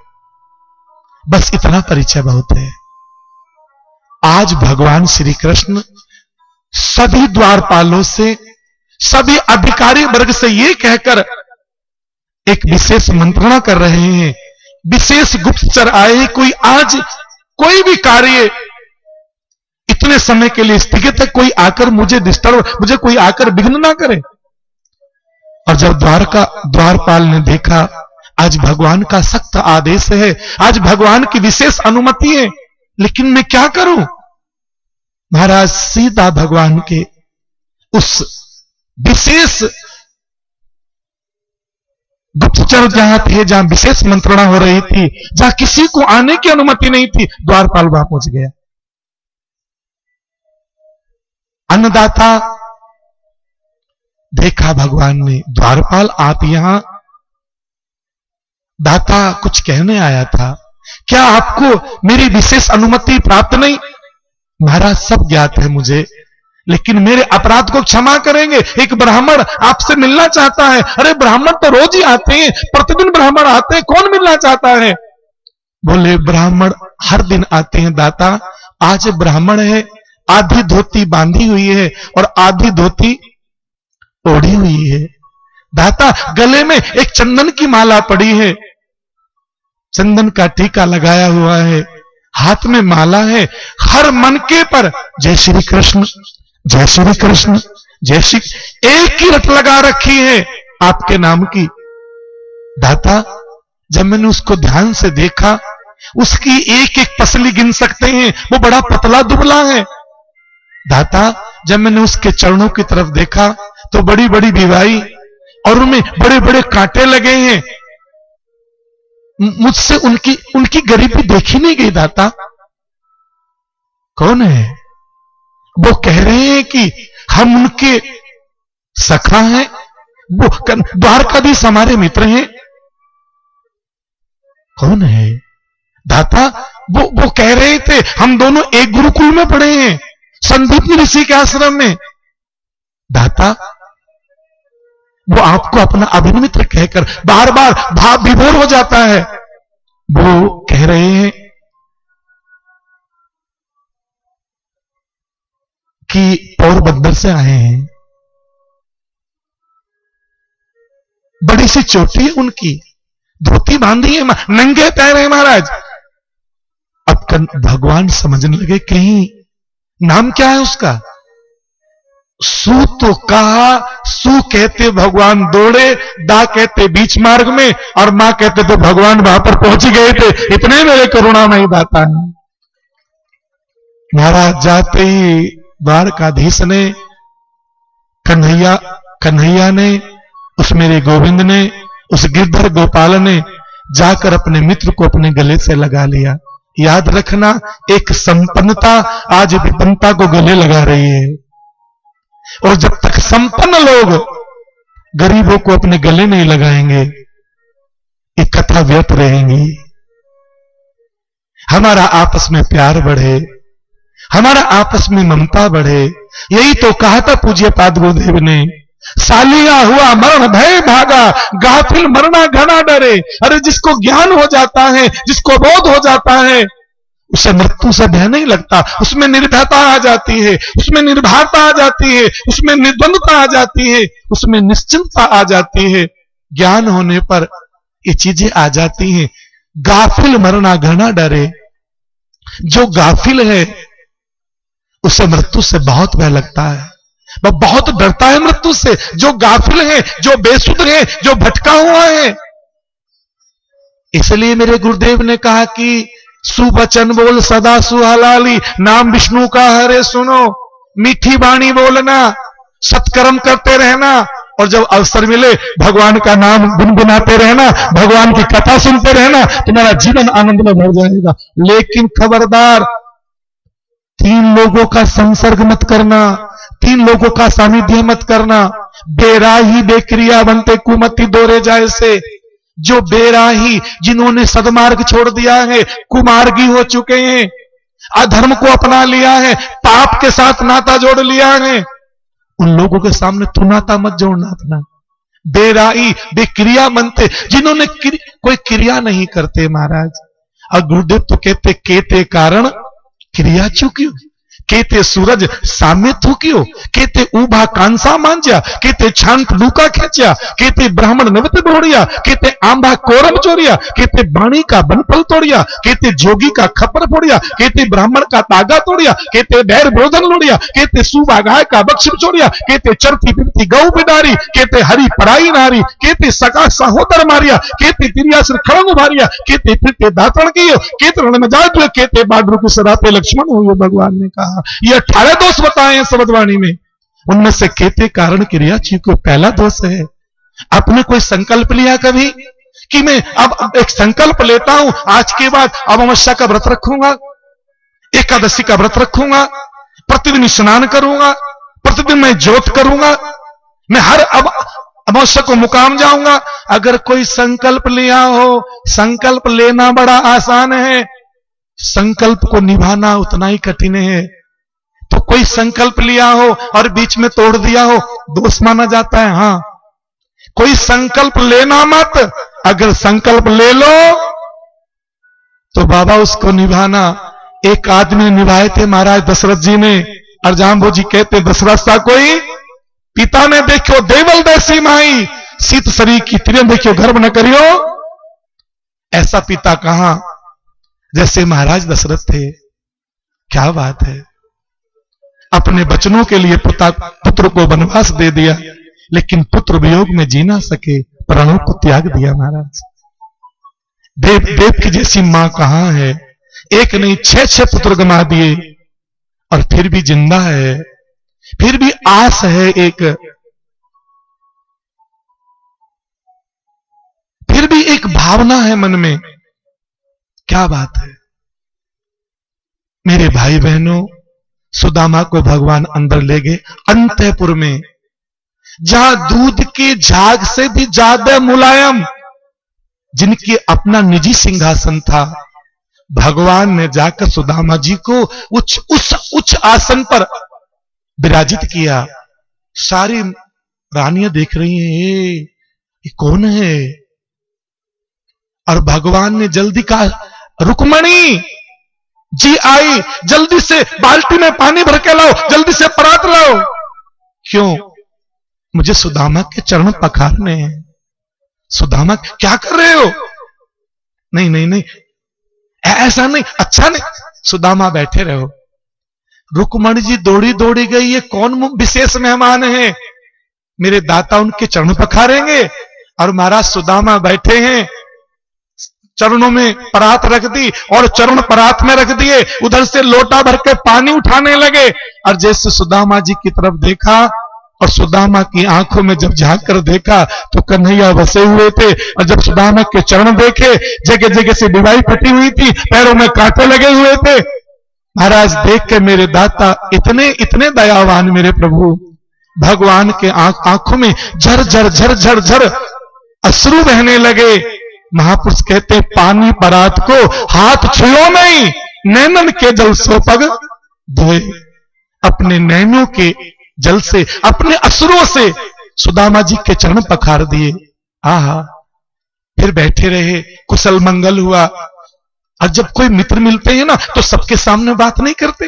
बस इतना परिचय बहुत है। आज भगवान श्री कृष्ण सभी द्वारपालों से, सभी अधिकारी वर्ग से ये कहकर एक विशेष मंत्रणा कर रहे हैं, विशेष गुप्तचर आए, कोई आज कोई भी कार्य इतने समय के लिए स्थगित है, कोई आकर मुझे मुझे कोई आकर विघ्न ना करे। और जब द्वारपाल ने देखा आज भगवान का सख्त आदेश है, आज भगवान की विशेष अनुमति है, लेकिन मैं क्या करूं? महाराज सीधा भगवान के उस विशेष गुप्तचर जहां थे, जहां विशेष मंत्रणा हो रही थी, जहां किसी को आने की अनुमति नहीं थी, द्वारपाल वहां पहुंच गया। अन्नदाता देखा भगवान ने, द्वारपाल आप यहां, दाता कुछ कहने आया था, क्या आपको मेरी विशेष अनुमति प्राप्त नहीं? महाराज सब ज्ञात है मुझे, लेकिन मेरे अपराध को क्षमा करेंगे। एक ब्राह्मण आपसे मिलना चाहता है। अरे ब्राह्मण तो रोज ही आते हैं, प्रतिदिन ब्राह्मण आते हैं, कौन मिलना चाहता है? बोले ब्राह्मण हर दिन आते हैं दाता, आज ब्राह्मण है, आधी धोती बांधी हुई है और आधी धोती ओढ़ी हुई है। दाता गले में एक चंदन की माला पड़ी है, चंदन का टीका लगाया हुआ है, हाथ में माला है, हर मनके पर जय श्री कृष्ण, जय श्री कृष्ण, जय श्री, एक ही रट लगा रखी है आपके नाम की। दाता जब मैंने उसको ध्यान से देखा, उसकी एक एक पसली गिन सकते हैं, वो बड़ा पतला दुबला है। दाता जब मैंने उसके चरणों की तरफ देखा तो बड़ी बड़ी बीवाई और उनमें बड़े बड़े कांटे लगे हैं। मुझसे उनकी गरीबी देखी नहीं गई दाता। कौन है वो? कह रहे हैं कि हम उनके सखा हैं, वो द्वारकाधीश हमारे मित्र हैं। कौन है दाता? वो कह रहे थे हम दोनों एक गुरुकुल में पढ़े हैं, संदीपनी ऋषि के आश्रम में। दाता वो आपको अपना अभिमित्र कहकर बार बार भाव विभोर हो जाता है। वो कह रहे हैं कि पोरबंदर से आए हैं, बड़ी सी चोटी है उनकी, धोती बांधी है, नंगे पैर है महाराज। अब भगवान समझने लगे कहीं नाम क्या है उसका। सू तो कहा, सू कहते भगवान दौड़े, दा कहते बीच मार्ग में, और मां कहते तो भगवान वहां पर पहुंच गए थे। इतने मेरे करुणामयी दाता है। महाराज जाते ही द्वारकाधीश ने, कन्हैया ने, उस मेरे गोविंद ने, उस गिरधर गोपाल ने जाकर अपने मित्र को अपने गले से लगा लिया। याद रखना, एक संपन्नता आज विपन्नता को गले लगा रही है, और जब तक संपन्न लोग गरीबों को अपने गले नहीं लगाएंगे, ये कथा व्यर्थ रहेंगी। हमारा आपस में प्यार बढ़े, हमारा आपस में ममता बढ़े। यही तो कहा था पूज्य पाद गुरुदेव ने, सालिया हुआ मरण भय भागा, गाफिल मरना घना डरे। अरे जिसको ज्ञान हो जाता है, जिसको बोध हो जाता है, उसे मृत्यु से भय नहीं लगता, उसमें निर्भयता आ जाती है, उसमें निर्भरता आ जाती है, उसमें निर्द्वंदता आ जाती है, उसमें निश्चिंतता आ जाती है। ज्ञान होने पर ये चीजें आ जाती हैं। गाफिल मरना घना डरे, जो गाफिल है उसे मृत्यु से बहुत भय लगता है, वह बहुत डरता है मृत्यु से। जो गाफिल है, जो बेसुध है, जो भटका हुआ है। इसलिए मेरे गुरुदेव ने कहा कि सुवचन बोल सदा सुहालाली, नाम विष्णु का हरे सुनो, मीठी वाणी बोलना, सत्कर्म करते रहना, और जब अवसर मिले भगवान का नाम गुनगुनाते रहना, भगवान की कथा सुनते रहना, तुम्हारा जीवन आनंद में भर जाएगा। लेकिन खबरदार, 3 लोगों का संसर्ग मत करना, 3 लोगों का सानिध्य मत करना। बेराही बेक्रिया बनते कुमति दोरे जाए से। जो बेराही, जिन्होंने सदमार्ग छोड़ दिया है, कुमार्गी हो चुके हैं, अधर्म को अपना लिया है, पाप के साथ नाता जोड़ लिया है, उन लोगों के सामने तू नाता मत जोड़ना अपना। बेराही बेक्रिया बनते, जिन्होंने कोई क्रिया नहीं करते महाराज। और गुरुदेव तो कहते केते कारण क्रिया चुकी, केते सूरज साम्य थूकियो, केते ऊभा कांसा मांझ्या, केते छांत लूका खेच्या, केते ब्राह्मण नवत बोड़िया, केते आंबा कोरम चोरिया, केते बाणी का बनपल तोड़िया, केते जोगी का खपर फोड़िया, केते ब्राह्मण का तागा तोड़िया, केते बैर भोजन लोड़िया, केते सूबा गाय का बक्ष चोरिया, केते चरती पिपती गौ बिडारी, केते हरी पराई नारी, केते सका सहोदर मारिया, केते तिरिया सिर खड़ंग भारिया, केते फिरते दातरण कियो, केते रण में जाए, केते बाडरू की सदा पे लक्ष्मण हुए। भगवान ने कहा ये 18 दोष बताए हैं शब्दवाणी में, उनमें से केते कारण क्रिया चूको पहला दोष है। आपने कोई संकल्प लिया कभी कि मैं अब एक संकल्प लेता हूं, आज के बाद अमावस्या का व्रत रखूंगा, एकादशी का व्रत रखूंगा, प्रतिदिन स्नान करूंगा, प्रतिदिन मैं ज्योत करूंगा, मैं हर अब अमावस्या को मुकाम जाऊंगा। अगर कोई संकल्प लिया हो, संकल्प लेना बड़ा आसान है, संकल्प को निभाना उतना ही कठिन है। तो कोई संकल्प लिया हो और बीच में तोड़ दिया हो, दोष माना जाता है। हां, कोई संकल्प लेना मत, अगर संकल्प ले लो तो बाबा उसको निभाना। एक आदमी निभाए थे महाराज दशरथ जी ने, और जाम्बो जी कहते दशरथ सा कोई पिता ने देखो देवल देसी माई, शीत शरीर की तिरन देखियो गर्भ न करियो, ऐसा पिता कहां जैसे महाराज दशरथ थे। क्या बात है, अपने बचनों के लिए पुत्र को वनवास दे दिया, लेकिन पुत्र वियोग में जी ना सके, प्राणों को त्याग दिया महाराज। देव की जैसी मां कहां है, एक नहीं 6 पुत्र गमा दिए, और फिर भी जिंदा है, फिर भी आस है एक, फिर भी एक भावना है मन में। क्या बात है मेरे भाई बहनों, सुदामा को भगवान अंदर ले गए अंतःपुर में, जहां दूध की झाग से भी ज्यादा मुलायम, जिनकी अपना निजी सिंहासन था, भगवान ने जाकर सुदामा जी को उच्च आसन पर विराजित किया। सारी रानियां देख रही हैं, ये कौन है? और भगवान ने जल्दी कहा, रुक्मणी जी आई, जल्दी से बाल्टी में पानी भर के लाओ, जल्दी से परात लाओ। क्यों? मुझे सुदामा के चरण पखारने हैं। सुदामा क्या कर रहे हो? नहीं नहीं नहीं, ऐसा नहीं, अच्छा नहीं, सुदामा बैठे रहो। रुक्मणी जी दौड़ी दौड़ी गई, ये कौन विशेष मेहमान है, मेरे दाता उनके चरण पखारेंगे। और महाराज सुदामा बैठे हैं, चरणों में परात रख दी और चरण परात में रख दिए, उधर से लोटा भर के पानी उठाने लगे। और जैसे सुदामा जी की तरफ देखा और सुदामा की आंखों में जब झांक कर देखा तो कन्हैया बसे हुए थे, और जब सुदामा के चरण देखे, जगह जगह से डिबाई फटी हुई थी, पैरों में कांटे लगे हुए थे। महाराज देख के मेरे दाता इतने इतने दयावान मेरे प्रभु, भगवान के आंखों में झर झर झर झर झर अश्रु बहने लगे। महापुरुष कहते पानी परात को हाथ छुओ नहीं, नैनन के जल सो पग धोए। अपने नैनों के जल से, अपने अश्रुओं से सुदामा जी के चरण पखार दिए। आहा, फिर बैठे रहे, कुशल मंगल हुआ। और जब कोई मित्र मिलते हैं ना तो सबके सामने बात नहीं करते,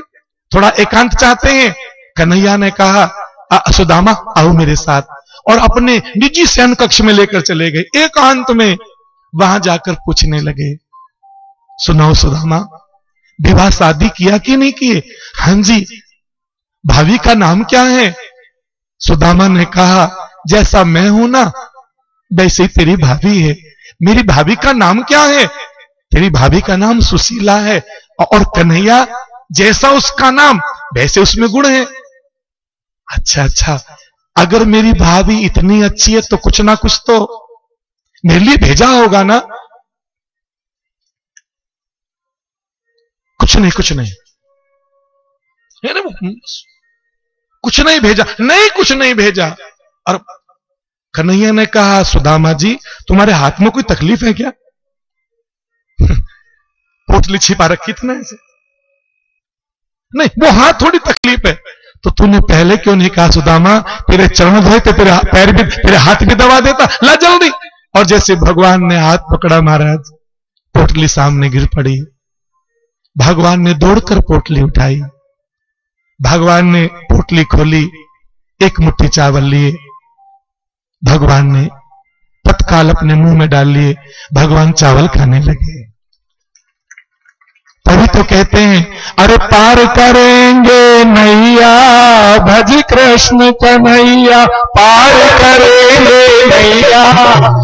थोड़ा एकांत चाहते हैं। कन्हैया ने कहा, सुदामा आओ मेरे साथ, और अपने निजी शयन कक्ष में लेकर चले गए। एकांत में वहां जाकर पूछने लगे, सुनाओ सुदामा, विवाह शादी किया कि नहीं किए? हां जी। भाभी का नाम क्या है? सुदामा ने कहा, जैसा मैं हूं ना वैसे ही तेरी भाभी है। मेरी भाभी का नाम क्या है? तेरी भाभी का नाम सुशीला है। और कन्हैया, जैसा उसका नाम वैसे उसमें गुण है। अच्छा अच्छा, अगर मेरी भाभी इतनी अच्छी है तो कुछ ना कुछ तो मेरे लिए भेजा होगा ना? कुछ नहीं, कुछ नहीं, कुछ नहीं भेजा, नहीं कुछ नहीं भेजा। और कन्हैया ने कहा, सुदामा जी तुम्हारे हाथ में कोई तकलीफ है क्या? पोटली छिपा रखी थी ना ऐसे? नहीं, वो हाथ थोड़ी तकलीफ है। तो तूने पहले क्यों नहीं कहा सुदामा, तेरे चरण धोए तो तेरे पैर भी, तेरे हाथ भी दबा देता, ला जल्दी। और जैसे भगवान ने हाथ पकड़ा महाराज, पोटली सामने गिर पड़ी। भगवान ने दौड़कर पोटली उठाई, भगवान ने पोटली खोली, एक मुट्ठी चावल लिए, भगवान ने तत्काल अपने मुंह में डाल लिए, भगवान चावल खाने लगे। तभी तो कहते हैं, अरे पार करेंगे नैया भज कृष्ण कन्हैया, पार करेंगे नैया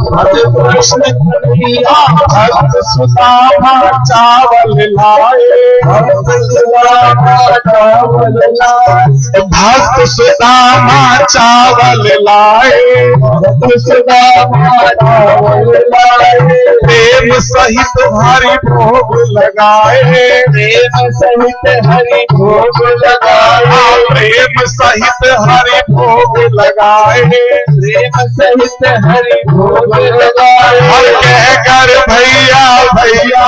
भज कृष्ण कन्हैया। भक्त सुदामा चावल लाए, भक्त सुदामा चावल लाए, भक्त सुदामा चावल लाए, भक्त सुदामा चावल लाए। प्रेम सहित हरि भोग लगाए, प्रेम सहित हरि भोग लगाए, प्रेम सहित हरि भोग लगाए, प्रेम सहित हरि भोग लगाए। और कह कर भैया भैया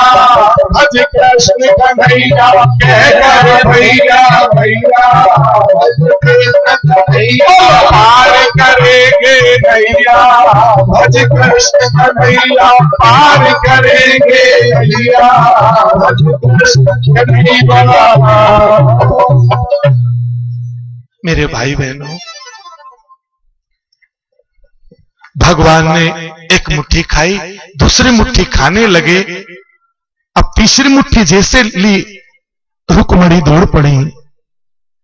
भज कृष्ण कन्हैया, कह कर भैया भैया भज कृष्ण कन्हैया, पार करेंगे भैया भज कृष्ण कन्हैया, पार करेंगे भैया भज कृष्ण कन्हैया। मेरे भाई बहनों, भगवान ने एक मुट्ठी खाई, दूसरी मुट्ठी खाने लगे, अब तीसरी मुट्ठी जैसे ली, रुक्मणी दौड़ पड़ी।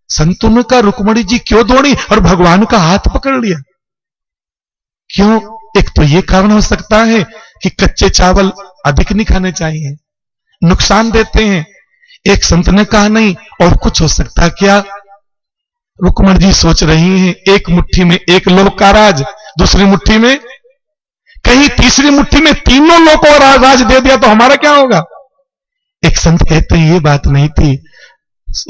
संतों ने कहा रुक्मणी जी क्यों दौड़ी और भगवान का हाथ पकड़ लिया? क्यों? एक तो ये कारण हो सकता है कि कच्चे चावल अधिक नहीं खाने चाहिए, नुकसान देते हैं। एक संत ने कहा नहीं, और कुछ हो सकता क्या? रुक्मणी जी सोच रही हैं, एक मुट्ठी में एक लोक का राज, दूसरी मुट्ठी में, कहीं तीसरी मुट्ठी में तीनों लोगों को राज दे दिया तो हमारा क्या होगा? एक संत कहते हैं ये बात नहीं थी।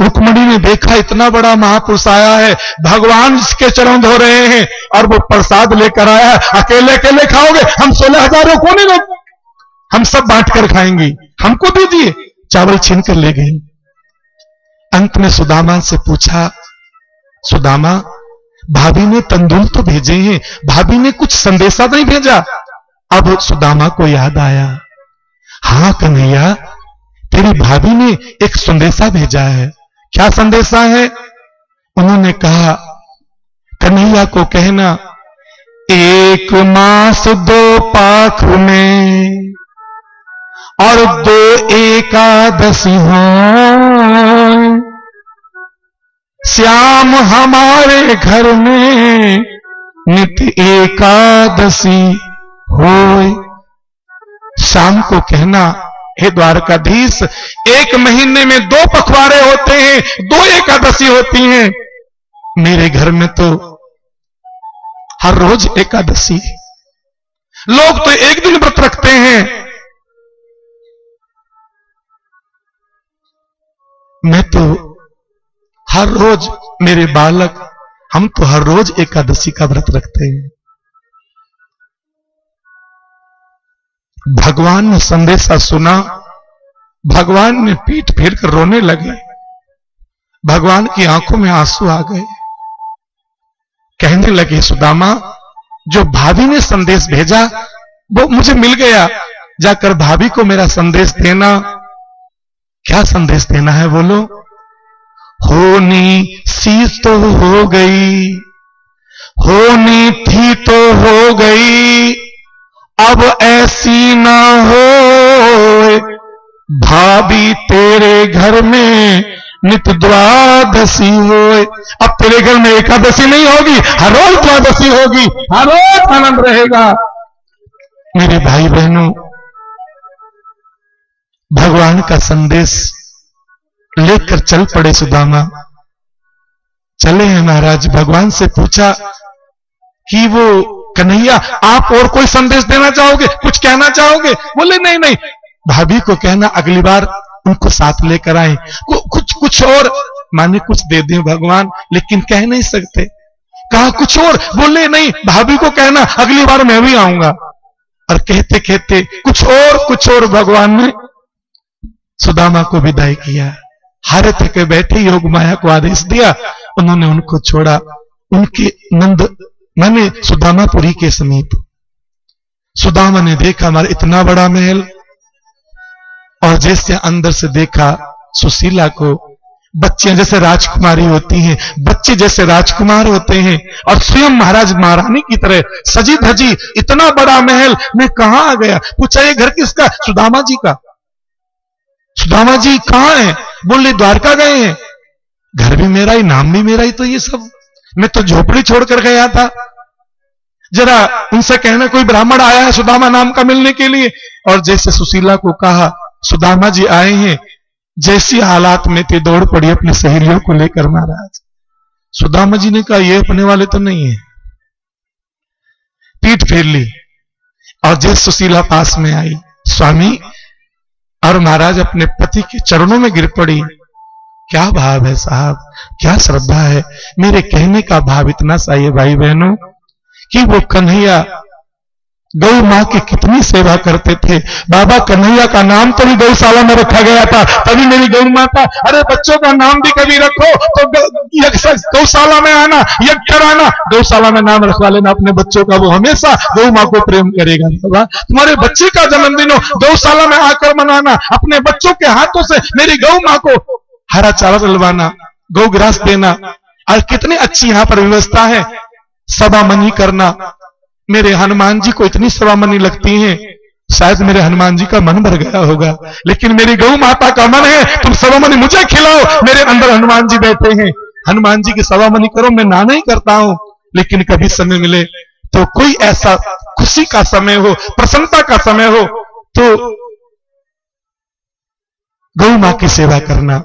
रुक्मणी ने देखा इतना बड़ा महापुरुष आया है, भगवान इसके चरण धो रहे हैं और वो प्रसाद लेकर आया है, अकेले अकेले खाओगे? हम 16,000 को नहीं, हम सब बांट कर खाएंगे, हमको दीजिए। चावल छीन कर ले गई। अंत में सुदामा से पूछा, सुदामा भाभी ने तंदूर तो भेजे हैं, भाभी ने कुछ संदेशा नहीं भेजा? अब सुदामा को याद आया, हां कन्हैया तेरी भाभी ने एक संदेशा भेजा है। क्या संदेशा है? उन्होंने कहा कन्हैया को कहना 1 मास 2 पाख में और 2 एकादशी हो, श्याम हमारे घर में नित्य एकादशी होए। शाम को कहना हे द्वारकाधीश, 1 महीने में 2 पखवाड़े होते हैं, 2 एकादशी होती हैं, मेरे घर में तो हर रोज एकादशी। लोग तो एक दिन व्रत रखते हैं, मैं तो हर रोज, मेरे बालक हम तो हर रोज एकादशी का व्रत रखते हैं। भगवान ने संदेशा सुना, भगवान ने पीठ फेर कर रोने लगे, भगवान की आंखों में आंसू आ गए। कहने लगे सुदामा, जो भाभी ने संदेश भेजा वो मुझे मिल गया, जाकर भाभी को मेरा संदेश देना। क्या संदेश देना है बोलो? होनी सी तो हो गई, होनी थी तो हो गई, अब ऐसी ना हो, भाभी तेरे घर में नित्य द्वादशी होए। अब तेरे घर में एकादशी नहीं होगी, हर रोज द्वादशी होगी, हर रोज आनंद रहेगा। मेरे भाई बहनों, भगवान का संदेश लेकर चल पड़े सुदामा। चले हैं महाराज, भगवान से पूछा कि वो कन्हैया आप और कोई संदेश देना चाहोगे, कुछ कहना चाहोगे? बोले नहीं नहीं, भाभी को कहना अगली बार उनको साथ लेकर आए, कुछ और माने कुछ दे दें भगवान, लेकिन कह नहीं सकते। कहा कुछ और? बोले नहीं, भाभी को कहना अगली बार मैं भी आऊंगा। और कहते कहते कुछ और भगवान ने सुदामा को विदाई किया। हारे थके बैठे योग माया को आदेश दिया, उन्होंने उनको छोड़ा। उनके नंद माने सुदामापुरी के समीप सुदामा ने देखा हमारा इतना बड़ा महल, और जैसे अंदर से देखा सुशीला को, बच्चियां जैसे राजकुमारी होती हैं, बच्चे जैसे राजकुमार होते हैं, और स्वयं महाराज महारानी की तरह सजी धजी इतना बड़ा महल। मैं कहां आ गया? पूछा ये घर किसका? सुदामा जी का। सुदामा जी कहां है? बोले द्वारका गए हैं। घर भी मेरा ही, नाम भी मेरा ही, तो ये सब मैं तो झोपड़ी छोड़कर गया था। जरा उनसे कहना कोई ब्राह्मण आया है सुदामा नाम का मिलने के लिए। और जैसे सुशीला को कहा सुदामा जी आए हैं, जैसी हालात में थे दौड़ पड़ी अपनी सहेलियों को लेकर महाराज। सुदामा जी ने कहा ये अपने वाले तो नहीं है, पीठ फेर ली। और जैसे सुशीला पास में आई, स्वामी, और महाराज अपने पति के चरणों में गिर पड़ी। क्या भाव है साहब, क्या श्रद्धा है। मेरे कहने का भाव इतना सा है भाई बहनों कि वो कन्हैया गौ मां की कितनी सेवा करते थे। बाबा कन्हैया का नाम तो भी गौशाला में रखा गया था, तभी मेरी गौ माता, अरे बच्चों का नाम भी कभी रखो तो गौशाला में आना, यज्ञ कराना, गौशाला में नाम रखवा लेना अपने बच्चों का, वो हमेशा गौ मां को प्रेम करेगा। बाबा तुम्हारे बच्चे का जन्मदिन हो, गौशाला में आकर मनाना, अपने बच्चों के हाथों से मेरी गौ मां को हरा चारा डलवाना, गौ ग्रास देना। और कितनी अच्छी यहां पर व्यवस्था है, सभा मनी करना। मेरे हनुमान जी को इतनी सभा मनी लगती है, शायद मेरे हनुमान जी का मन भर गया होगा, लेकिन मेरी गौ माता का मन है तुम सभा मनी मुझे खिलाओ। मेरे अंदर हनुमान जी बैठे हैं, हनुमान जी की सभा मनी करो। मैं ना नहीं करता हूं, लेकिन कभी समय मिले तो कोई ऐसा खुशी का समय हो, प्रसन्नता का समय हो, तो गौ मां की सेवा करना।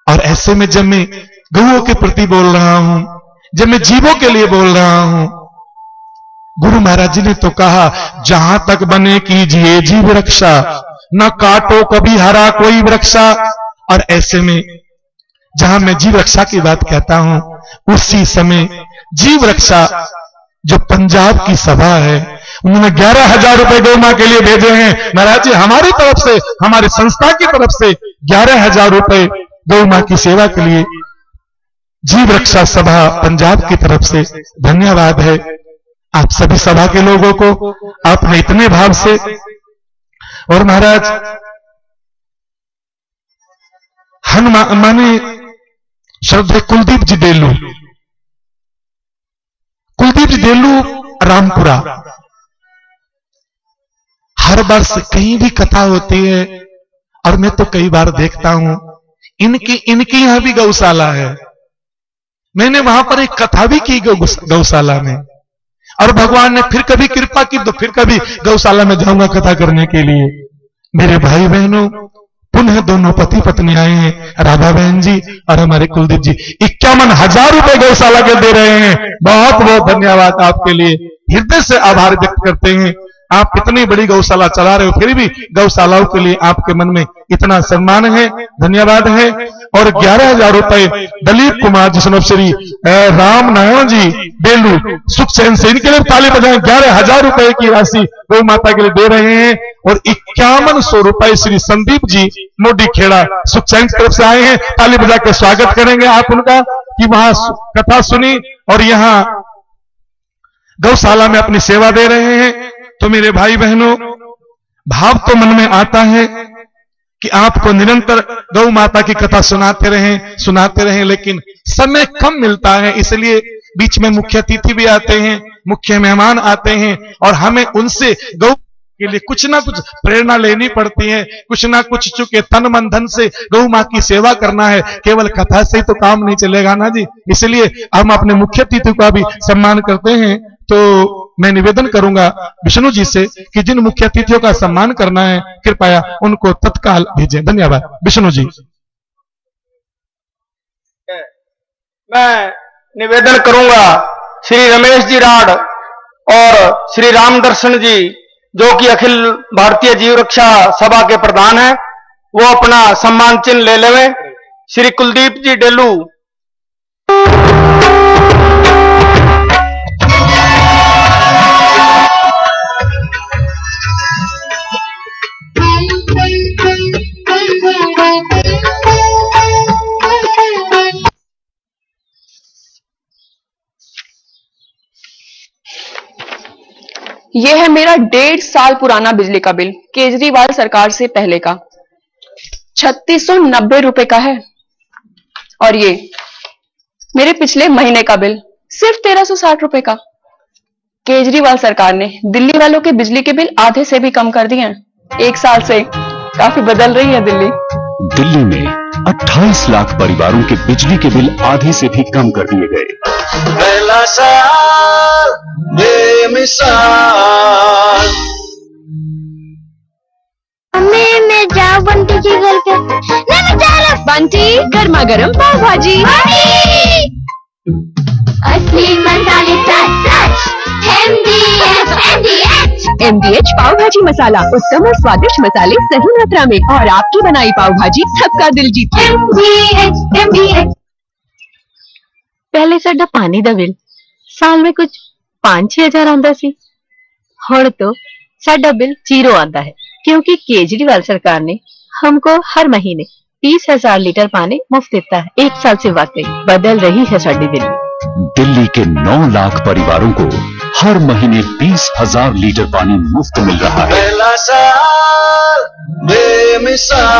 और ऐसे में जब मैं गौओं के प्रति बोल रहा हूं, जब मैं जीवों के लिए बोल रहा हूं, गुरु महाराज जी ने तो कहा, जहां तक बने कीजिए जीव रक्षा, न काटो कभी हरा कोई वृक्षा। और ऐसे में जहां मैं जीव रक्षा की बात कहता हूं, उसी समय जीव रक्षा जो पंजाब की सभा है, उन्होंने 11,000 रुपए गौ मां के लिए भेजे हैं। महाराज जी हमारी तरफ से, हमारी संस्था की तरफ से 11,000 रुपए गौ मां की सेवा के लिए जीव रक्षा सभा पंजाब की तरफ से धन्यवाद है। आप सभी सभा के लोगों को आपने इतने भाव से। और महाराज हनुमान माने श्रद्धेय कुलदीप जी डेलू, कुलदीप जी डेलू रामपुरा, हर वर्ष कहीं भी कथा होती है, और मैं तो कई बार देखता हूं, इनकी यहां भी गौशाला है। मैंने वहां पर एक कथा भी की गौशाला में, और भगवान ने फिर कभी कृपा की तो फिर कभी गौशाला में जाऊंगा कथा करने के लिए। मेरे भाई बहनों, पुनः दोनों पति पत्नी आए हैं, राधा बहन जी और हमारे कुलदीप जी, 51,000 रुपए गौशाला के दे रहे हैं। बहुत बहुत धन्यवाद आपके लिए, हृदय से आभार व्यक्त करते हैं। आप इतनी बड़ी गौशाला चला रहे हो, फिर भी गौशालाओं के लिए आपके मन में इतना सम्मान है, धन्यवाद है। और 11,000 रुपए दलीप कुमार जिसनों श्री राम नारायण जी बेलू सुख चैन से, इनके लिए ताली बजाएं। 11,000 रुपए की राशि गौ माता के लिए दे रहे हैं। और 5100 रुपए श्री संदीप जी मोडी खेड़ा सुख चैन की तरफ से आए हैं, ताली बजा के स्वागत करेंगे आप उनका, कि वहां कथा सुनी और यहां गौशाला में अपनी सेवा दे रहे हैं। तो मेरे भाई बहनों, भाव तो मन में आता है कि आपको निरंतर गौ माता की कथा सुनाते रहें, लेकिन समय कम मिलता है, इसलिए बीच में मुख्य अतिथि भी आते हैं, मुख्य मेहमान आते हैं, और हमें उनसे गौ के लिए कुछ ना कुछ प्रेरणा लेनी पड़ती है, कुछ ना कुछ, चूंकि तन मन धन से गौ मां की सेवा करना है, केवल कथा से ही तो काम नहीं चलेगा ना जी। इसलिए हम अपने मुख्य अतिथि का भी सम्मान करते हैं। तो मैं निवेदन करूंगा विष्णु जी से कि जिन मुख्य अतिथियों का सम्मान करना है, कृपया उनको तत्काल भेजें। धन्यवाद। विष्णु जी। मैं निवेदन करूंगा श्री रमेश जी राड और श्री राम दर्शन जी, जो कि अखिल भारतीय जीव रक्षा सभा के प्रधान हैं, वो अपना सम्मान चिन्ह ले लेवें। श्री कुलदीप जी डेलू। यह है मेरा 1.5 साल पुराना बिजली का बिल, केजरीवाल सरकार से पहले का, 3690 रुपए का है। और ये मेरे पिछले महीने का बिल, सिर्फ 1360 रुपए का। केजरीवाल सरकार ने दिल्ली वालों के बिजली के बिल आधे से भी कम कर दिए हैं। 1 साल से काफी बदल रही है दिल्ली। दिल्ली में 28 लाख परिवारों के बिजली के बिल आधे से भी कम कर दिए गए। पहला साल बेमिसाल। मैं जाऊं बंटी जी घर पे। नहीं मैं जा रहा। बंटी, गर्मा गर्म पाव भाजी। असली मसाले सच MDH पाव भाजी मसाला, उत्तम और स्वादिष्ट मसाले सही मात्रा में, और आपकी बनाई पाव भाजी सबका दिल जीती। MDH। पहले साडा पानी दा बिल साल में कुछ 5-6 हज़ार आंदा सी, हुण तो साडा बिल 0 आता है, क्योंकि केजरीवाल सरकार ने हमको हर महीने 30,000 लीटर पानी मुफ्त देता है। 1 साल से वाकई बदल रही है साडी दिल्ली। दिल्ली के 9 लाख परिवारों को हर महीने 30,000 लीटर पानी मुफ्त मिल रहा है। पहला साल बेमिसाल।